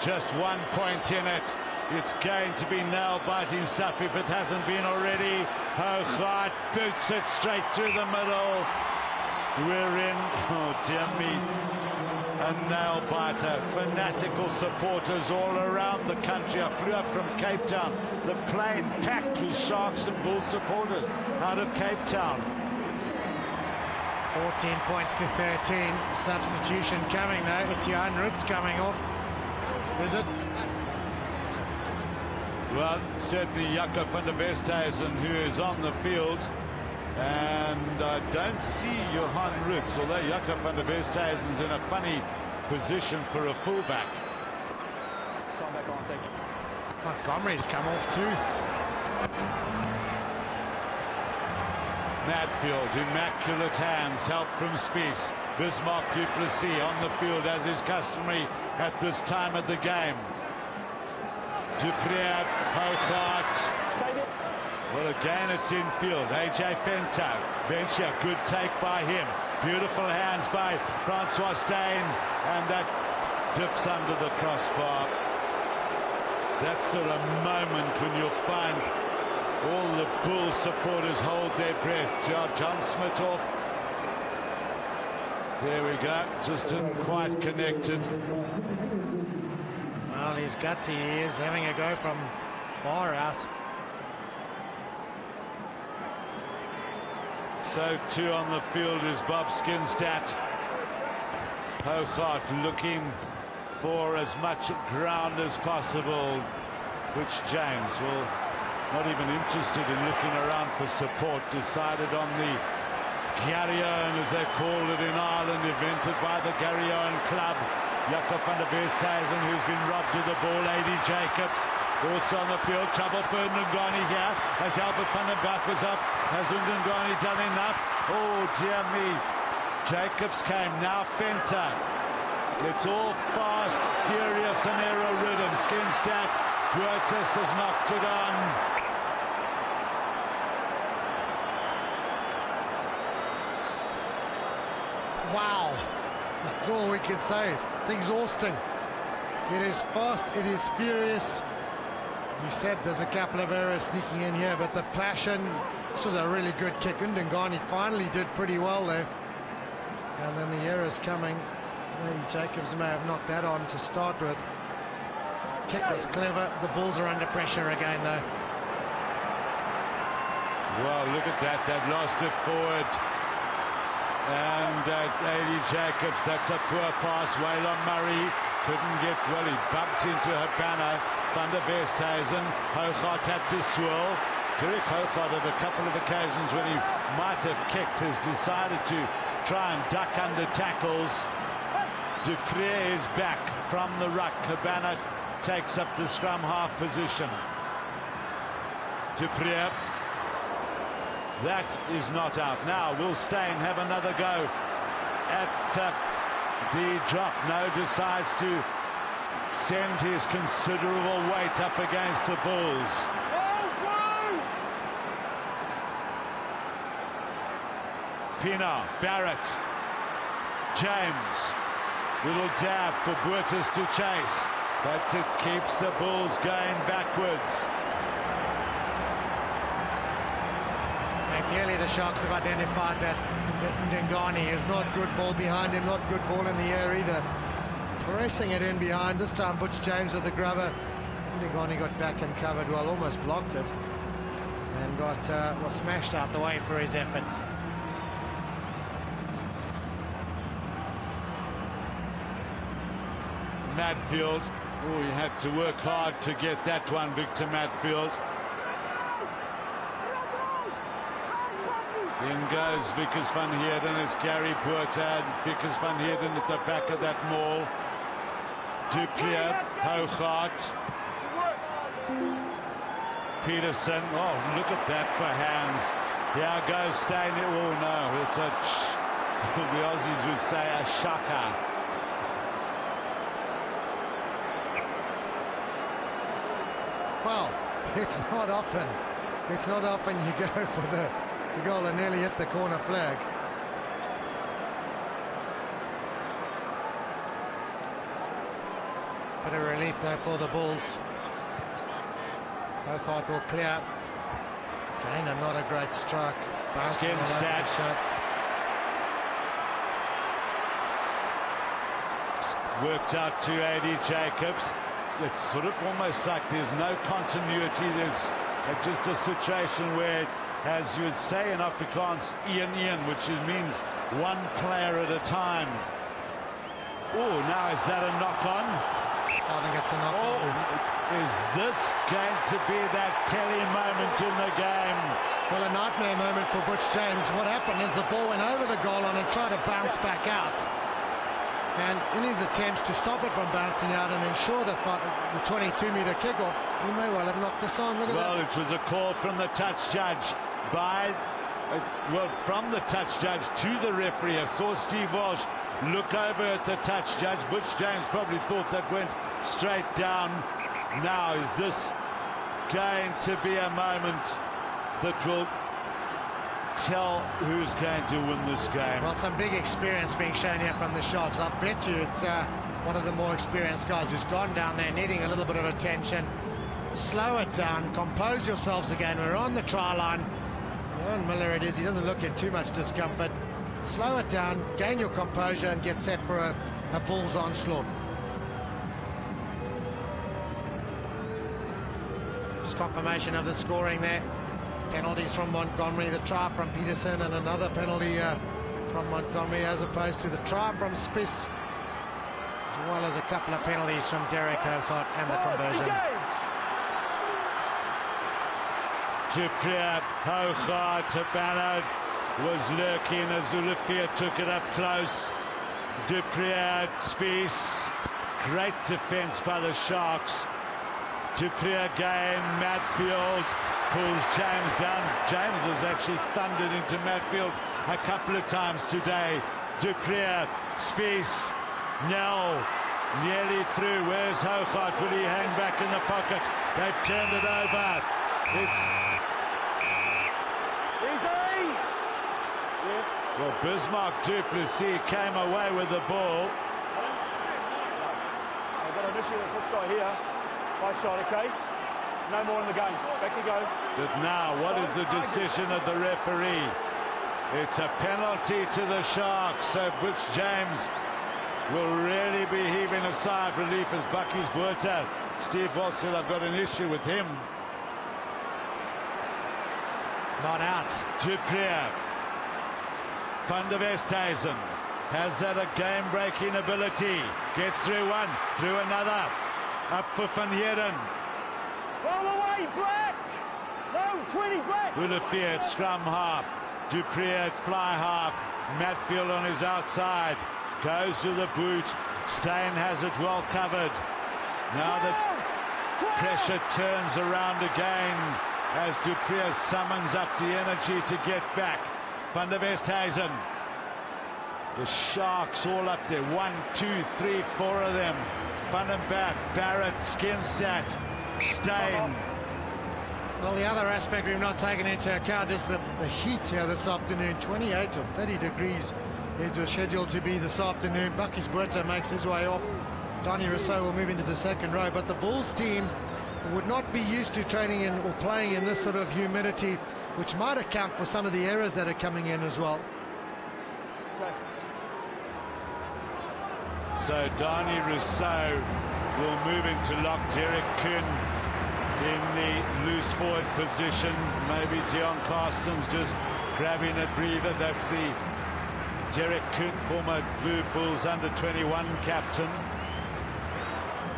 just 1 point in it? It's going to be nail-biting stuff if it hasn't been already. Hougaard boots it straight through the middle. We're in, oh dear me, a nail-biter. Fanatical supporters all around the country. I flew up from Cape Town. The plane packed with Sharks and Bulls supporters out of Cape Town. 14 points to 13. Substitution coming though. It's Jan Ritz coming off. Is it? Well, certainly Jaco van der Westhuizen, who is on the field. And I don't see Johan Ritz, although Jaco van der Westhuizen's in a funny position for a fullback. Time back on, thank you. Montgomery's come off too. Matfield, immaculate hands, help from Spies. Bismarck du Plessis on the field as is customary at this time of the game. Dupree, Hougaard. Stay there. Well, again, it's infield. AJ Fento. Venture, good take by him. Beautiful hands by Francois Steyn. And that dips under the crossbar. That sort of moment when you'll find all the Bulls supporters hold their breath. John Smith off. There we go. Just didn't quite connect it. Well, he's gutsy. He is having a go from far out. So too on the field is Bob Skinstad. Hougaard looking for as much ground as possible, which James will not even interested in looking around for support. Decided on the Garryowen, as they called it in Ireland, invented by the Garryowen club. Jaco van der Westhuizen, who's been robbed of the ball. A.D. Jacobs also on the field. Trouble for Ndungane here as Albert van den Berg was up. Has Ndungane done enough? Oh dear me. Jacobs came, now Fenta. It's all fast, furious and aero rhythm. Skinstad, Buertas has knocked it on. Wow. That's all we can say. It's exhausting. It is fast, it is furious. You said there's a couple of errors sneaking in here, but the passion, this was a really good kick. Ndungane finally did pretty well there. And then the errors coming. Maybe Jacobs may have knocked that on to start with. Kick was clever. The Bulls are under pressure again, though. Well, look at that. They've lost it forward. And A.D. Jacobs, that's a poor pass. Waylon Murray couldn't get, well, he bumped into Habana. Van der Westhuizen. Hougaard had to swirl. Derek Hougaard at a couple of occasions when he might have kicked has decided to try and duck under tackles. Dupree is back from the ruck. Habana takes up the scrum half position. Dupree. That is not out. Now will Steyn have another go at the drop? No, decides to send his considerable weight up against the Bulls. Pienaar, Barrett, James, little dab for Buertas to chase, but it keeps the Bulls going backwards. And clearly the Sharks have identified that Ndengani is not good ball behind him, not good ball in the air either. Pressing it in behind, this time Butch James with the grubber. Ndengani got back and covered well, almost blocked it, and was smashed out the way for his efforts. Madfield, oh, he had to work hard to get that one, Victor Madfield. In goes Vickers van Heerden, it's Gary Poortad, Vickers van Heerden at the back of that maul. Duplier, Hougaard, Peterson, oh, look at that for hands. Here goes Steyn, oh no, it's a, the Aussies would say a shaka. Well, it's not often you go for the goal and nearly hit the corner flag. Bit of relief though for the Bulls. Hougaard will clear. Again, not a great strike. Skin stat. Worked out to A.D. Jacobs. It's sort of almost like there's no continuity. There's just a situation where, as you would say in Afrikaans, Ian, which means one player at a time. Oh, now is that a knock-on? I think it's a knock-on. Oh, is this going to be that telly moment in the game? Well, a nightmare moment for Butch James. What happened is the ball went over the goal line and tried to bounce back out. And in his attempts to stop it from bouncing out and ensure the 22-meter kickoff, he may well have knocked this on. Look at that. Well, it was a call from the touch judge from the touch judge to the referee. I saw Steve Walsh look over at the touch judge. Butch James probably thought that went straight down. Now, is this going to be a moment that will tell who's going to win this game? Well, some big experience being shown here from the Sharks. I'll bet you it's one of the more experienced guys who's gone down there needing a little bit of attention. Slow it down, compose yourselves again. We're on the try line. Ron Miller it is, he doesn't look in too much discomfort. Slow it down, gain your composure and get set for a Bulls onslaught. Just confirmation of the scoring there. Penalties from Montgomery, the try from Peterson, and another penalty from Montgomery as opposed to the try from Spiss, as well as a couple of penalties from Derek Hougaard and the conversion. Duprier, Hougaard, Habana was lurking as Olivia took it up close. Duprier, Spiess, great defense by the Sharks. Duprier again, Madfield pulls James down. James has actually thundered into Madfield a couple of times today. Duprier, Spiess, Nell, nearly through. Where's Hougaard? Will he hang back in the pocket? They've turned it over. It's... Easy! Yes. Well, Bismarck du Plessis came away with the ball. I've got an issue with this guy here. Right shot, okay? No more in the game. Back you go. But now, what is the decision of the referee? It's a penalty to the Sharks, so Butch James will really be heaving a sigh of relief as Bucky's Buerta. Steve Walsh said, I've got an issue with him. Not out. Duprier. Van der Westhuizen has that a game-breaking ability. Gets through one, through another. Up for Van Heerden. Roll away, Black! No, 20, Black! Olivia at scrum half. Duprier at fly half. Madfield on his outside. Goes to the boot. Steyn has it well covered. Now the pressure turns around again as Dupriez summons up the energy to get back. Van der Westhuizen. The Sharks all up there. 1, 2, 3, 4 of them. Van den Berg, Barrett, Skinstad, Steyn. Well, the other aspect we've not taken into account is the heat here this afternoon. 28 or 30 degrees it was scheduled to be this afternoon. Bucky's Buerta makes his way off. Donny Rousseau will move into the second row, but the Bulls team would not be used to training in or playing in this sort of humidity, which might account for some of the errors that are coming in as well. So Donny Rousseau will move into lock. Derek Kuhn in the loose forward position. Maybe Dion Carsten's just grabbing a breather. That's the Derek Kuhn, former Blue Bulls under-21 captain.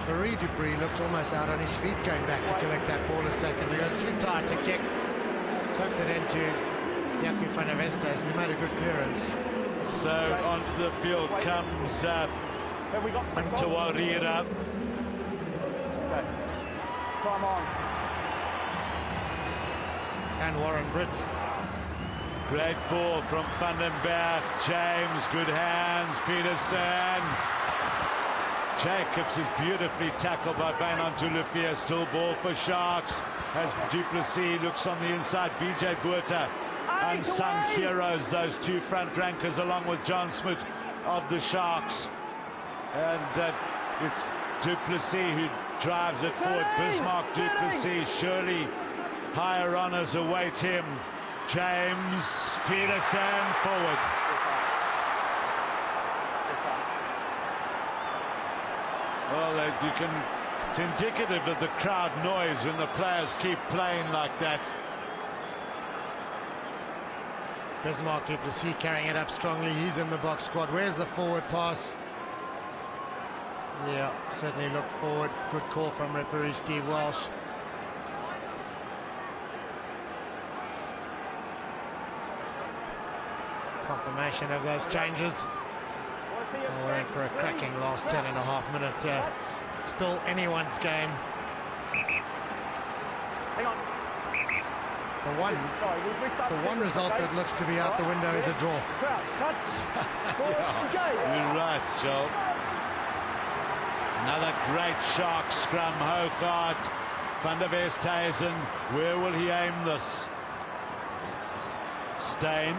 Farid Dupree looked almost out on his feet going back to collect that ball a second ago. Too tight to kick. Tucked it into Jaco van der Westhuizen, who made a good clearance. So onto the field comes Tawarira. Okay. Time on. And Warren Britt. Great ball from Van den Berg. James, good hands. Peterson. Jacobs is beautifully tackled by Wynand du Luffier. Still ball for Sharks as Duplessis looks on the inside. BJ Buerta, unsung heroes, those two front rankers along with John Smith of the Sharks. And it's Duplessis who drives it forward. Bismarck Duplessis, surely higher honours await him. James, Peterson forward. Well, it's indicative of the crowd noise when the players keep playing like that. Bismarck Duplessis carrying it up strongly. He's in the box squad. Where's the forward pass? Yeah, certainly looked forward. Good call from referee Steve Walsh. Confirmation of those changes. Oh, we're in for a cracking last 10.5 minutes here. Still anyone's game. Hang on. The one result that looks to be out the window is a draw. You're right, Joe. Another great Shark scrum. Hougaard, Van der Westhuizen. Where will he aim this? Steyn.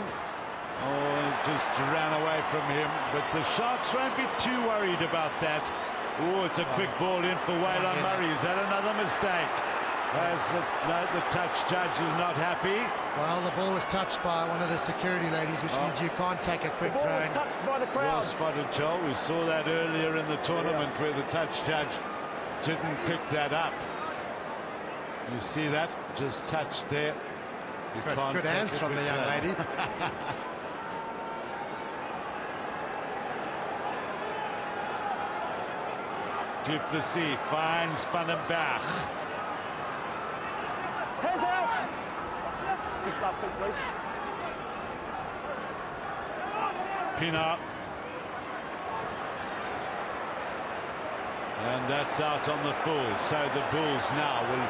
Oh, just ran away from him. But the Sharks won't be too worried about that. Oh, it's a quick ball in for Waylon Murray. Is that another mistake? As the touch judge is not happy. Well, the ball was touched by one of the security ladies, which means you can't take a quick throw. The ball was touched by the crowd. Well spotted, Joel. We saw that earlier in the tournament where the touch judge didn't pick that up. You see that? Just touched there. You can't good hands from the young lady. Duplessis finds Van den Berg. Hands out! Just last thing, please. Pienaar. And that's out on the full. So the Bulls now will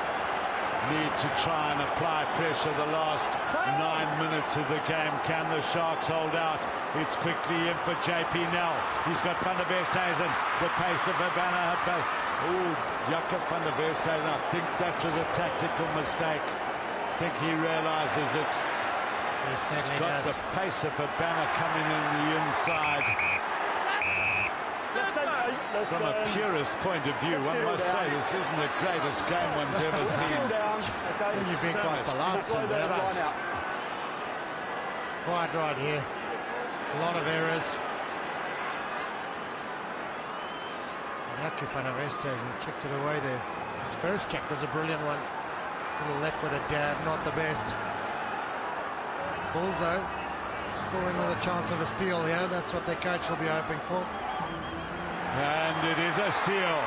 need to try and apply pressure the last 9 minutes of the game. Can the Sharks hold out? It's quickly in for JP Nel. He's got Van der Westhuizen. The pace of Habana. Oh, Jaco van der Westhuizen. I think that was a tactical mistake. I think he realizes it. He's got the pace of Habana coming in the inside. From a purist point of view, one must say this isn't the greatest game one's ever seen. You've been quite balance in that. Quite right here. A lot of errors. Jaco van der Westhuizen kicked it away there. His first kick was a brilliant one. Little left-footed dab, not the best. Bulls though, still in with a chance of a steal here. That's what their coach will be hoping for. And it is a steal.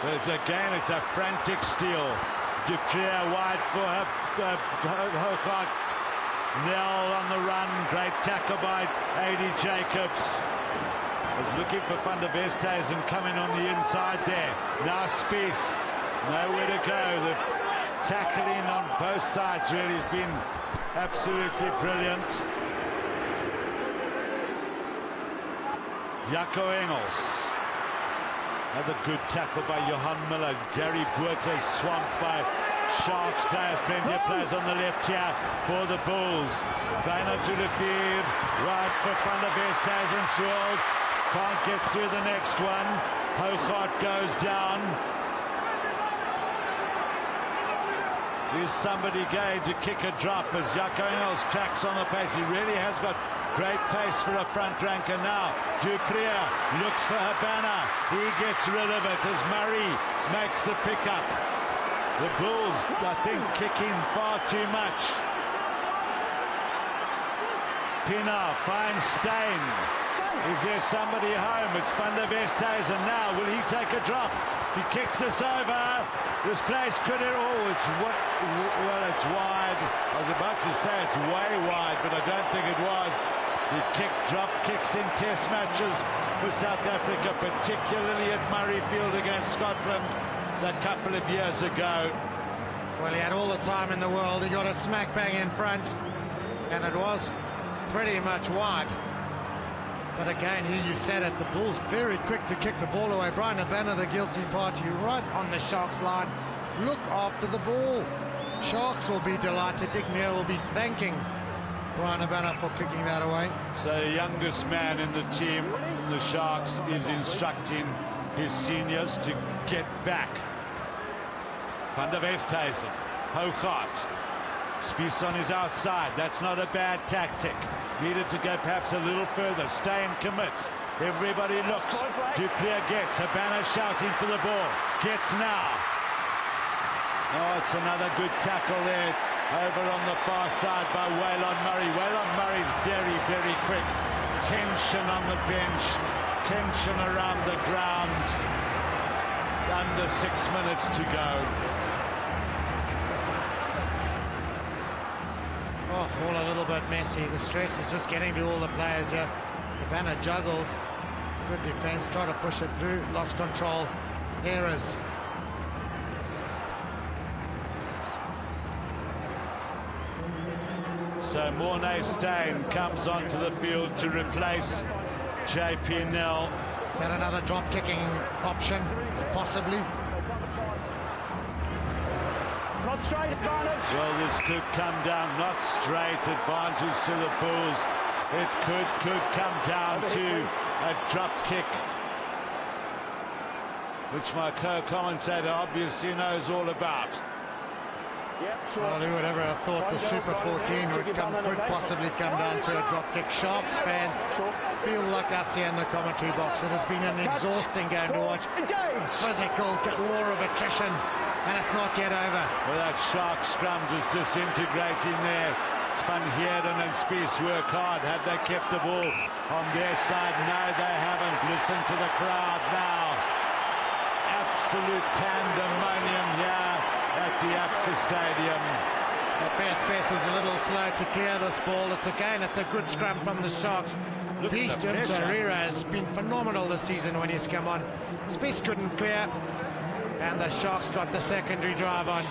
But it's a frantic steal. Dupriez wide for Hougaard. Nel on the run. Great tackle by A.D. Jacobs. Was looking for Van der Westhuizen coming on the inside there. Now Spies. Nowhere to go. The tackling on both sides really has been absolutely brilliant. Jaco Engels. Another good tackle by Johan Miller. Gary Buerta swamped by Sharks players. Plenty of players on the left here for the Bulls. Weiner to the field. Right for Van der Westhuizen and swirls. Can't get through the next one. Hougaard goes down. Is somebody going to kick a drop as Jaco Engels tracks on the pace? He really has got great pace for a front ranker now. Duprier looks for Habana. He gets rid of it as Murray makes the pickup. The Bulls, I think, kicking far too much. Pienaar finds Steyn. Is there somebody home? It's Van der Westhuizen now. Will he take a drop? He kicks this over. This place could it all. It's well, it's wide. I was about to say it's way wide, but I don't think it was. He drop kicks in test matches for South Africa, particularly at Murrayfield against Scotland a couple of years ago. Well, he had all the time in the world. He got it smack bang in front, and it was pretty much wide. But again, here you said it, the Bulls very quick to kick the ball away. Bryan Habana, the guilty party, right on the Sharks line. Look after the ball. Sharks will be delighted. Dick Meir will be thanking Bryan Habana for kicking that away. So the youngest man in the team, the Sharks, is instructing his seniors to get back. Van der Westhuizen, Hougaard. Spies on his outside. That's not a bad tactic. Needed to go perhaps a little further. Steyn commits. Everybody looks. Duprier gets. Habana shouting for the ball. Gets now. Oh, it's another good tackle there over on the far side by Waylon Murray. Waylon Murray's very, very quick. Tension on the bench. Tension around the ground. Under 6 minutes to go. Oh, all a little bit messy. The stress is just getting to all the players here. Habana juggled. Good defense. Tried to push it through. Lost control. Errors. So Mornay Steyn comes onto the field to replace JP Nel. Is that another drop-kicking option? Possibly. Not straight advantage. Well, this could come down, not straight advantage to the Bulls. It could come down to a drop kick, which my co-commentator obviously knows all about. Yep, sure. Well, who would ever have thought the Super 14 could possibly come down to a drop kick? Sharks fans feel like us here in the commentary box. It has been an exhausting game to watch. Physical war of attrition, and it's not yet over. Well, that Shark scrum just disintegrating there. It's Van Heerden and Spies work hard. Have they kept the ball on their side? No, they haven't. Listen to the crowd now. Absolute pandemonium here at the APSA Stadium. Space was a little slow to clear this ball. It's a good scrum from the Sharks. Beast Terreira has been phenomenal this season when he's come on. Space couldn't clear, and the Sharks got the secondary drive on.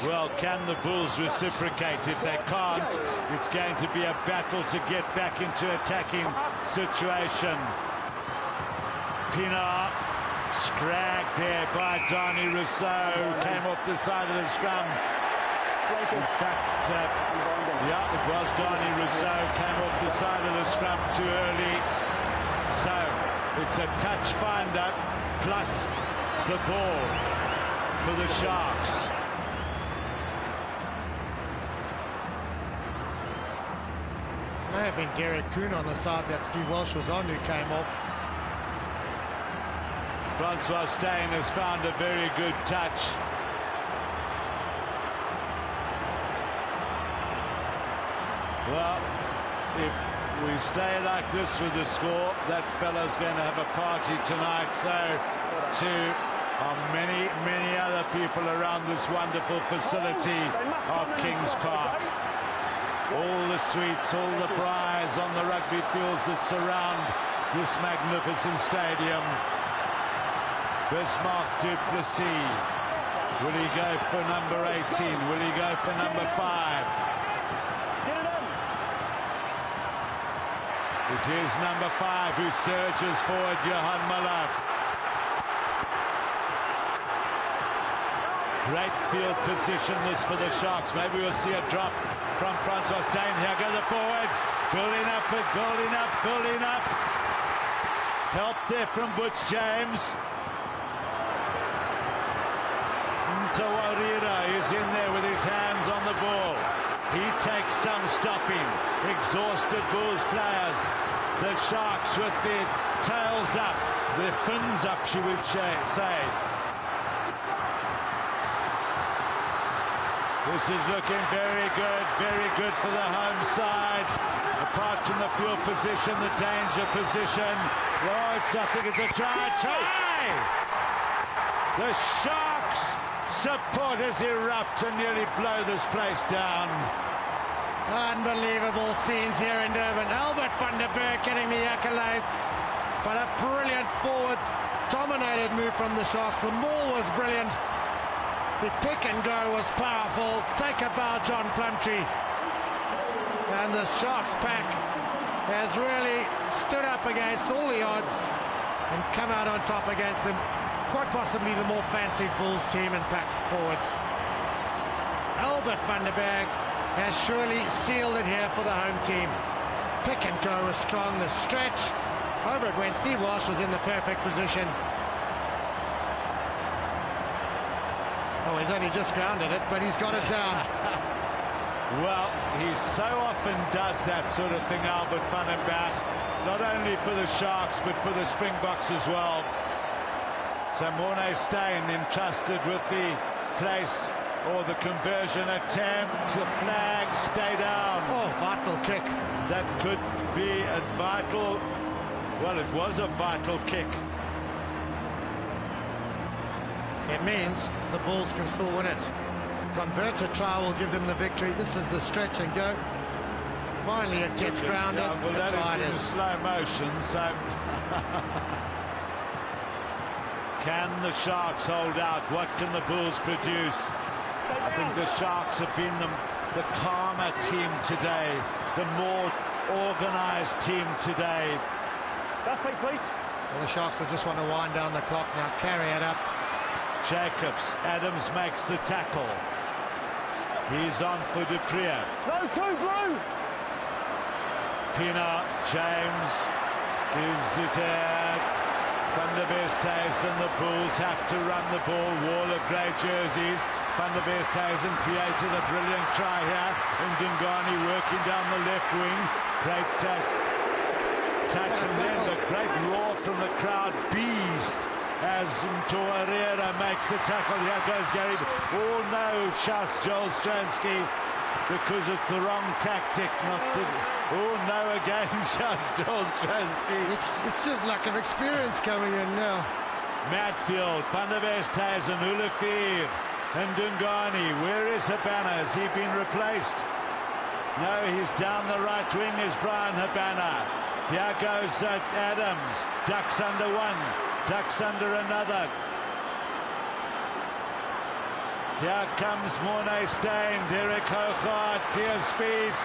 Well, can the Bulls reciprocate? If they can't, it's going to be a battle to get back into attacking situation. Pienaar, scragged there by Donnie Rousseau, came off the side of the scrum. In fact, yeah, it was Donnie Rousseau, came off the side of the scrum too early. So, it's a touch finder plus the ball for the Sharks. May have been Derek Kuhn on the side that Steve Walsh was on who came off. Francois Steyn has found a very good touch. Well, if we stay like this with the score, that fella's going to have a party tonight. So, too, are many, many other people around this wonderful facility of Kings Park. All the suites, all the briars on the rugby fields that surround this magnificent stadium. Bismarck du Plessis. Will he go for number 18? Will he go for number 5? Get it in. It is number 5 who surges forward, Johan Muller. Great field position this for the Sharks. Maybe we'll see a drop from Francois Steyn. Here go the forwards. Building up, building up, building up. Help there from Butch James. Tawarira is in there with his hands on the ball. He takes some stopping. Exhausted Bulls players. The Sharks with their tails up, their fins up, she would say. This is looking very good for the home side. Apart from the field position, the danger position. Oh, I think it's a try! The Sharks supporters erupt and nearly blow this place down. Unbelievable scenes here in Durban. Albert van der Berg getting the accolades, but a brilliant forward dominated move from the Sharks. The maul was brilliant. The pick and go was powerful. Take a bow, John Plumtree. And the Sharks pack has really stood up against all the odds and come out on top against them. Quite possibly the more fancied Bulls team and pack forwards. Albert van der Berg has surely sealed it here for the home team. Pick and go was strong. The stretch over it when Steve Walsh was in the perfect position. Oh, he's only just grounded it, but he's got it down. Well, he so often does that sort of thing, Albert van den Berg, not only for the Sharks, but for the Springboks as well. So Morné Steyn entrusted with the place or the conversion attempt. The flag stay down. Oh, vital kick. That could be a vital, well, it was a vital kick. It means the Bulls can still win it. Converted try will give them the victory. This is the stretch and go. Finally it gets grounded. Yeah, well, that is in slow motion, so can the Sharks hold out? What can the Bulls produce? I think the Sharks have been the calmer team today, the more organized team today. That's it, please. Well, the Sharks will just want to wind down the clock now, carry it up. Jacobs, Adams makes the tackle. He's on for Duprier. No, two blue. Pienaar, James gives it out. Van der Westhuizen, the Bulls have to run the ball. Wall of grey jerseys. Van der Westhuizen created a brilliant try here. And Dungani working down the left wing. Great touch and then the great roar from the crowd. Beast as Tawarira makes the tackle. Here goes Gary. Oh no, shouts Joel Stransky because it's the wrong tactic. Not the, oh no again, shouts Joel Stransky. It's just lack of experience coming in now. Madfield, Van der Westhuizen, Ulafir and Dungani. Where is Habana? Has he been replaced? No, he's down the right wing is Bryan Habana. Here goes Adams. Ducks under one. Ducks under another. Here comes Morné Steyn. Derek Hougaard clears space.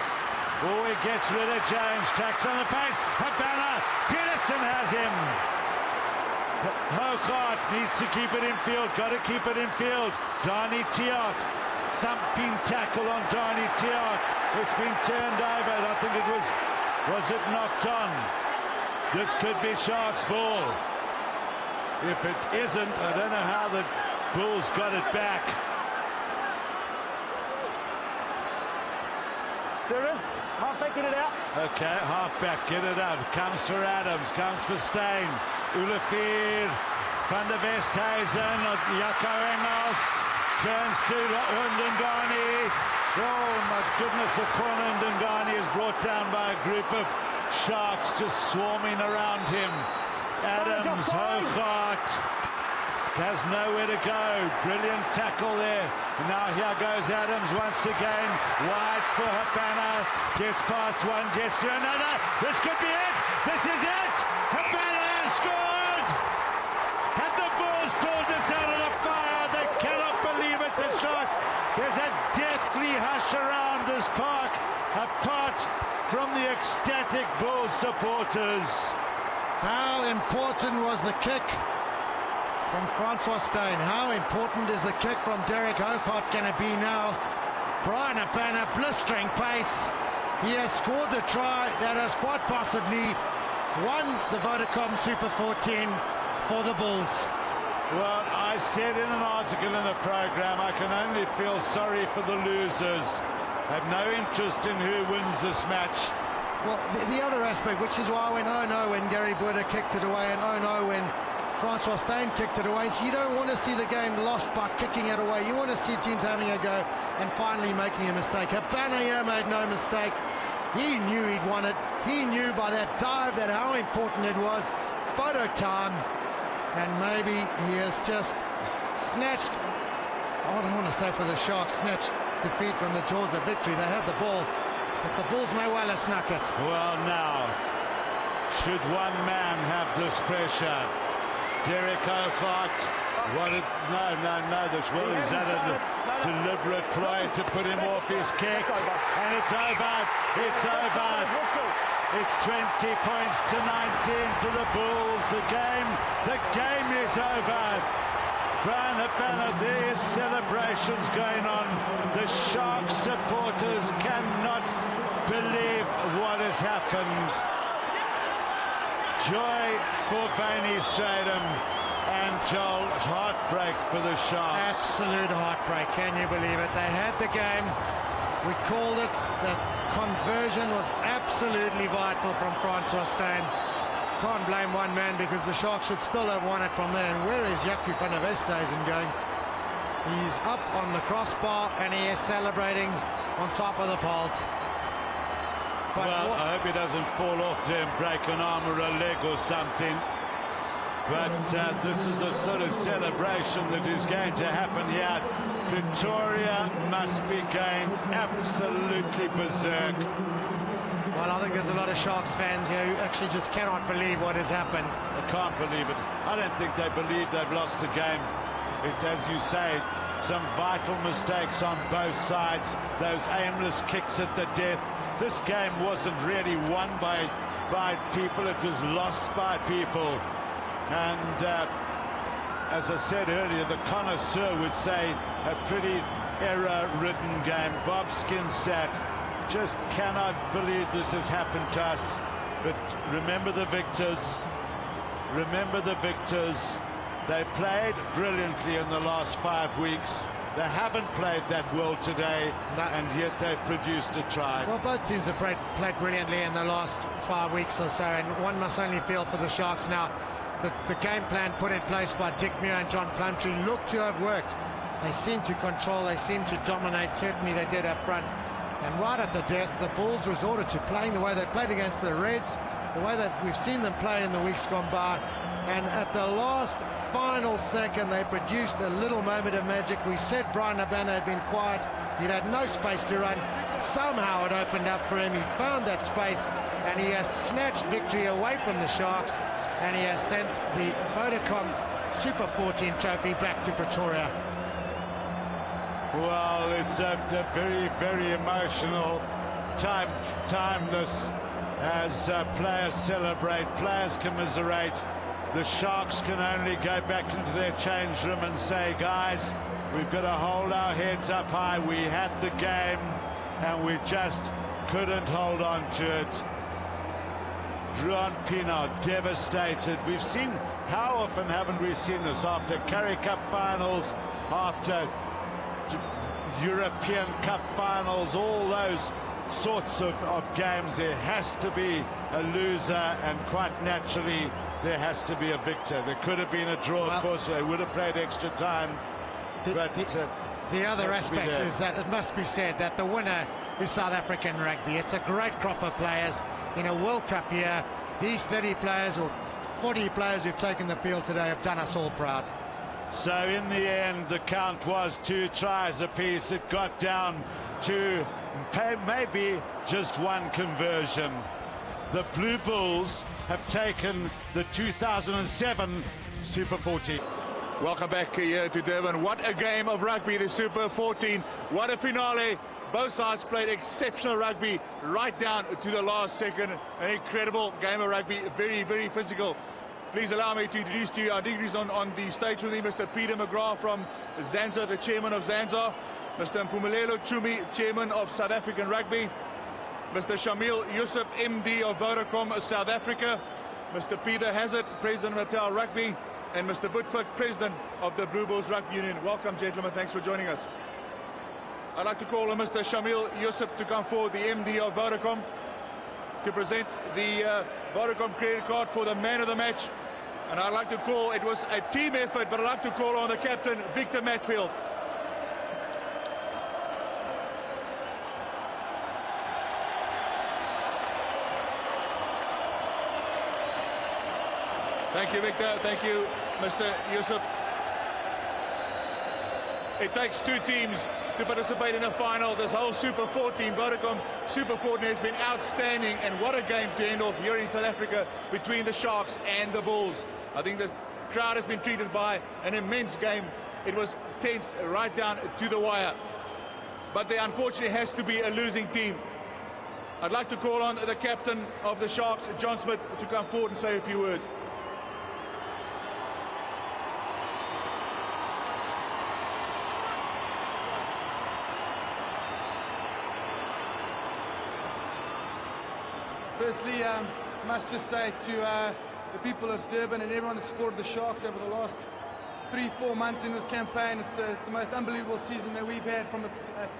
Oh, he gets rid of James. Cracks on the pace. Habana. Peterson has him. Hougaard needs to keep it in field. Got to keep it in field. Dani Tiart. Thumping tackle on Dani Tiart. It's been turned over. I think it was it knocked on? This could be Sharks' ball. If it isn't, I don't know how the Bulls got it back. There is. Halfback, get it out. Okay, halfback, get it out. Comes for Adams, comes for Steyn. Ulafir, Van der Westhuizen, Jaco Engels, turns to Ndungani. Oh my goodness, the corner Ndungani is brought down by a group of Sharks just swarming around him. Adams, Hougaard has nowhere to go. Brilliant tackle there. Now here goes Adams once again. Wide for Habana. Gets past one, gets to another. This could be it. This is it. scored! Have the Bulls pulled us out of the fire? They cannot believe it, the Sharks. There's a deathly hush around this park, apart from the ecstatic Bulls supporters. How important was the kick from Francois Steyn? How important is the kick from Derek Hougaard going to be now? Bryan Habana, blistering pace. He has scored the try that has quite possibly won the Vodacom Super 14 for the Bulls. Well, I said in an article in the program, I can only feel sorry for the losers. I have no interest in who wins this match. Well, the other aspect, which is why I went oh no when Gary Burda kicked it away and oh no when Francois Steyn kicked it away. So you don't want to see the game lost by kicking it away. You want to see teams having a go and finally making a mistake. Habana here made no mistake. He knew he'd won it. He knew by that dive that how important it was. Photo time. And maybe he has just snatched, I don't want to say for the Sharks, snatched defeat from the jaws of victory. They had the ball, but the Bulls may well have snuck it. Well, now, should one man have this pressure? Derek Hougaard, no, this is at a deliberate ploy to put him off his kick, and it's over. It's 20 points to 19 to the Bulls. The game is over. Bryan Habana, there is celebrations going on. The Sharks supporters cannot believe what has happened. Joy for Vaney Stradom and Joel, heartbreak for the Sharks. Absolute heartbreak, can you believe it? They had the game. We called it. That conversion was absolutely vital from Francois Steyn. Can't blame one man because the Sharks should still have won it from there. And where is Jaco van der Westhuizen going? He's up on the crossbar and he is celebrating on top of the poles. But well, I hope he doesn't fall off there and break an arm or a leg or something. But this is a sort of celebration that is going to happen here. Pretoria must be going absolutely berserk. Well, I think there's a lot of Sharks fans here who actually just cannot believe what has happened. I can't believe it. I don't think they believe they've lost the game. It, as you say, some vital mistakes on both sides. Those aimless kicks at the death. This game wasn't really won by people. It was lost by people. And as I said earlier, the connoisseur would say a pretty error-ridden game. Bob Skinstad just cannot believe this has happened to us. But remember the victors. Remember the victors. They've played brilliantly in the last 5 weeks. They haven't played that well today, and yet they've produced a try. Well, both teams have played brilliantly in the last 5 weeks or so, and one must only feel for the Sharks now. The game plan put in place by Dick Muir and John Plumtree looked to have worked. They seem to control, they seem to dominate. Certainly they did up front. And right at the death, the Bulls resorted to playing the way they played against the Reds, the way that we've seen them play in the weeks gone by. And at the last final second, they produced a little moment of magic. We said Bryan Habana had been quiet. He'd had no space to run. Somehow it opened up for him. He found that space, and he has snatched victory away from the Sharks. And he has sent the Vodacom Super 14 trophy back to Pretoria. Well, it's a very, very emotional time this, as players celebrate, players commiserate. The Sharks can only go back into their change room and say, guys, we've got to hold our heads up high. We had the game and we just couldn't hold on to it. Juan Pino devastated. We've seen, how often haven't we seen this after Currie Cup finals, after European Cup finals, all those sorts of games. There has to be a loser, and quite naturally there has to be a victor. There could have been a draw, of course, they would have played extra time. The other aspect is that it must be said that the winner is South African rugby. It's a great crop of players in a World Cup year. These 30 players or 40 players who've taken the field today have done us all proud. So in the end, the count was 2 tries apiece. It got down to maybe just one conversion. the Blue Bulls have taken the 2007 Super 14. Welcome back here to Durban. What a game of rugby, the Super 14. What a finale. Both sides played exceptional rugby right down to the last second. An incredible game of rugby, very, very physical. Please allow me to introduce to you our dignitaries on the stage with me, Mr. Peter McGrath from Zanza, the chairman of Zanza, Mr. Mpumelelo Chumi, chairman of South African Rugby, Mr. Shamil Yusuf, MD of Vodacom South Africa, Mr. Peter Hazard, president of Natal Rugby, and Mr. Butford, president of the Blue Bulls Rugby Union. Welcome, gentlemen. Thanks for joining us. I'd like to call on Mr. Shamil Yusuf to come forward, the MD of Vodacom, to present the Vodacom credit card for the man of the match. And I'd like to call, it was a team effort, but I'd like to call on the captain, Victor Matfield. Thank you, Victor. Thank you, Mr. Yusuf. It takes two teams to participate in a final. This whole Super 14, Vodacom Super 14 has been outstanding, and what a game to end off here in South Africa between the Sharks and the Bulls. I think the crowd has been treated by an immense game. It was tense right down to the wire. But there unfortunately has to be a losing team. I'd like to call on the captain of the Sharks, John Smith, to come forward and say a few words. Firstly, I must just say to the people of Durban and everyone that supported the Sharks over the last 3-4 months in this campaign, it's the most unbelievable season that we've had from the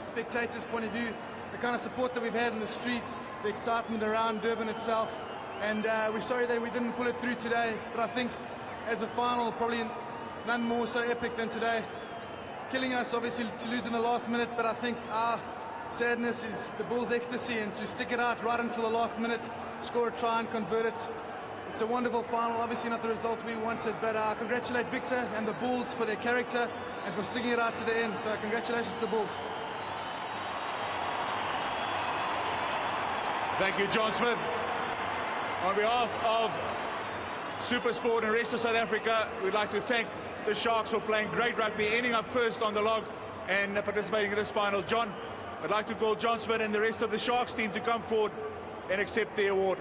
spectators' point of view, the kind of support that we've had in the streets, the excitement around Durban itself, and we're sorry that we didn't pull it through today, but I think as a final, probably none more so epic than today. Killing us, obviously, to lose in the last minute, but I think our sadness is the Bulls' ecstasy, and to stick it out right until the last minute, score a try and convert it. It's a wonderful final, obviously not the result we wanted, but I congratulate Victor and the Bulls for their character and for sticking it out to the end. So congratulations to the Bulls. Thank you, John Smith. On behalf of SuperSport and the rest of South Africa, we'd like to thank the Sharks for playing great rugby, ending up first on the log and participating in this final. John, I'd like to call John Smith and the rest of the Sharks team to come forward and accept the award.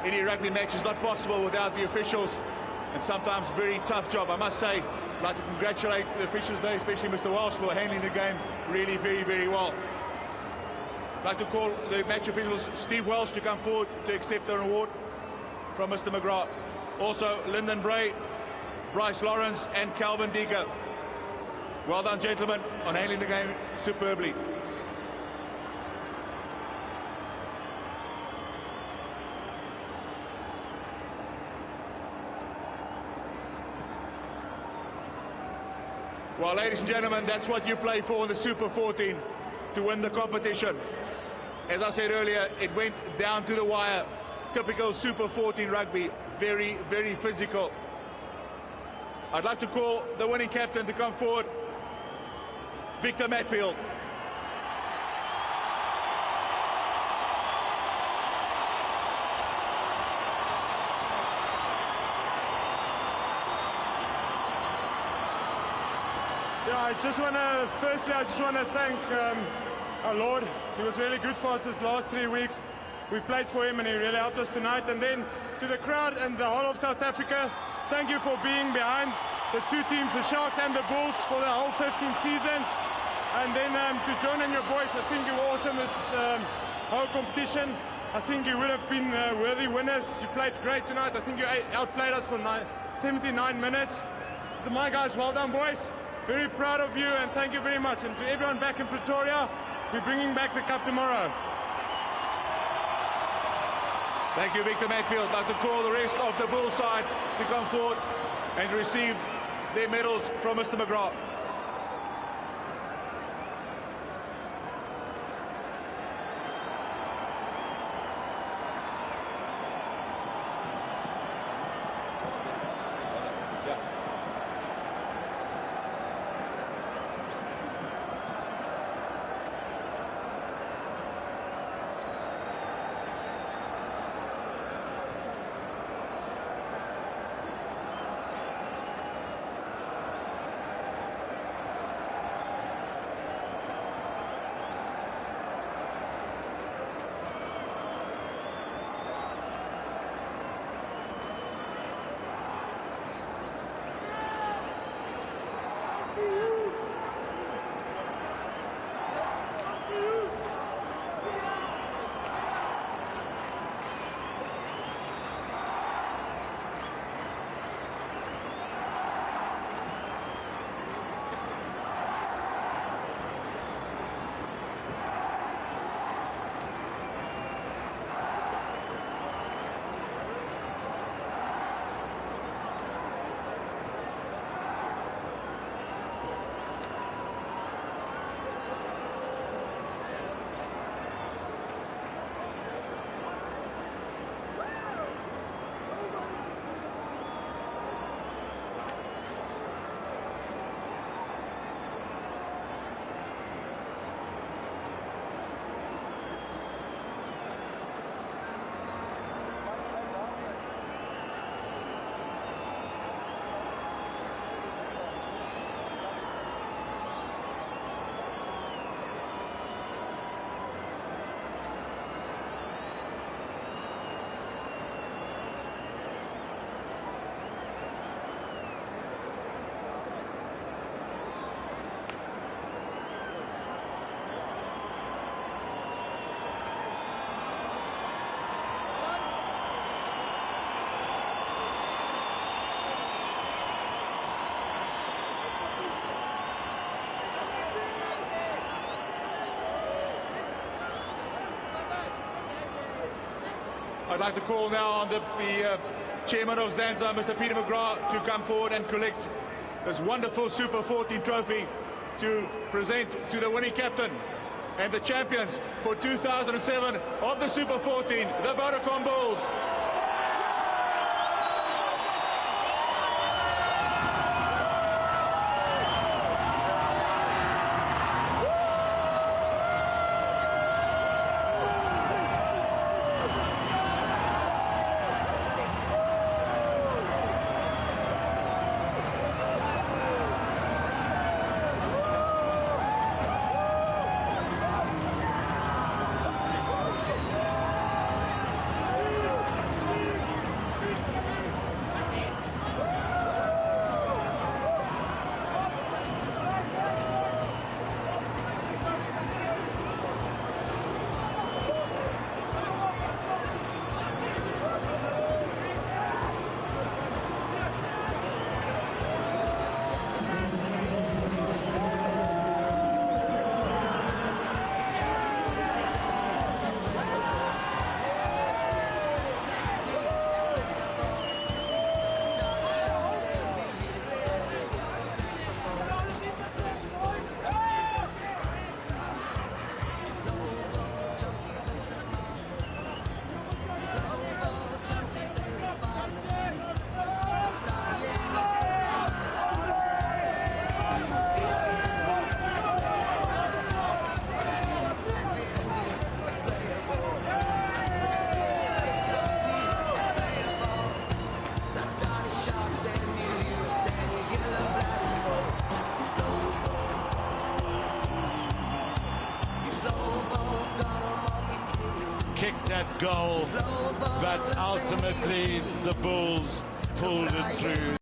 Any rugby match is not possible without the officials, and sometimes very tough job. I must say, I'd like to congratulate the officials there, especially Mr. Walsh, for handling the game really very, very well. I'd like to call the match officials, Steve Welsh, to come forward to accept an award from Mr. McGrath. Also, Lyndon Bray, Bryce Lawrence, and Calvin Deeker. Well done, gentlemen, on handling the game superbly. Well, ladies and gentlemen, that's what you play for in the Super 14. to win the competition. As I said earlier, it went down to the wire. Typical Super 14 rugby, very, very physical. I'd like to call the winning captain to come forward, Victor Matfield. Yeah, firstly, I just want to thank our Lord. He was really good for us this last 3 weeks. We played for him and he really helped us tonight. And then to the crowd and the whole of South Africa, thank you for being behind the two teams, the Sharks and the Bulls, for the whole 15 seasons. And then to John and your boys, I think you were also in this whole competition. I think you would have been worthy winners. You played great tonight. I think you outplayed us for 79 minutes. To my guys, well done, boys. Very proud of you and thank you very much. And to everyone back in Pretoria, we're bringing back the cup tomorrow. Thank you, Victor Matfield. I'd like to call the rest of the Bull side to come forward and receive their medals from Mr. McGrath. I'd like to call now on the chairman of Zanza, Mr. Peter McGrath, to come forward and collect this wonderful Super 14 trophy to present to the winning captain and the champions for 2007 of the Super 14, the Vodacom Bulls. goal, but ultimately the Bulls pulled it through.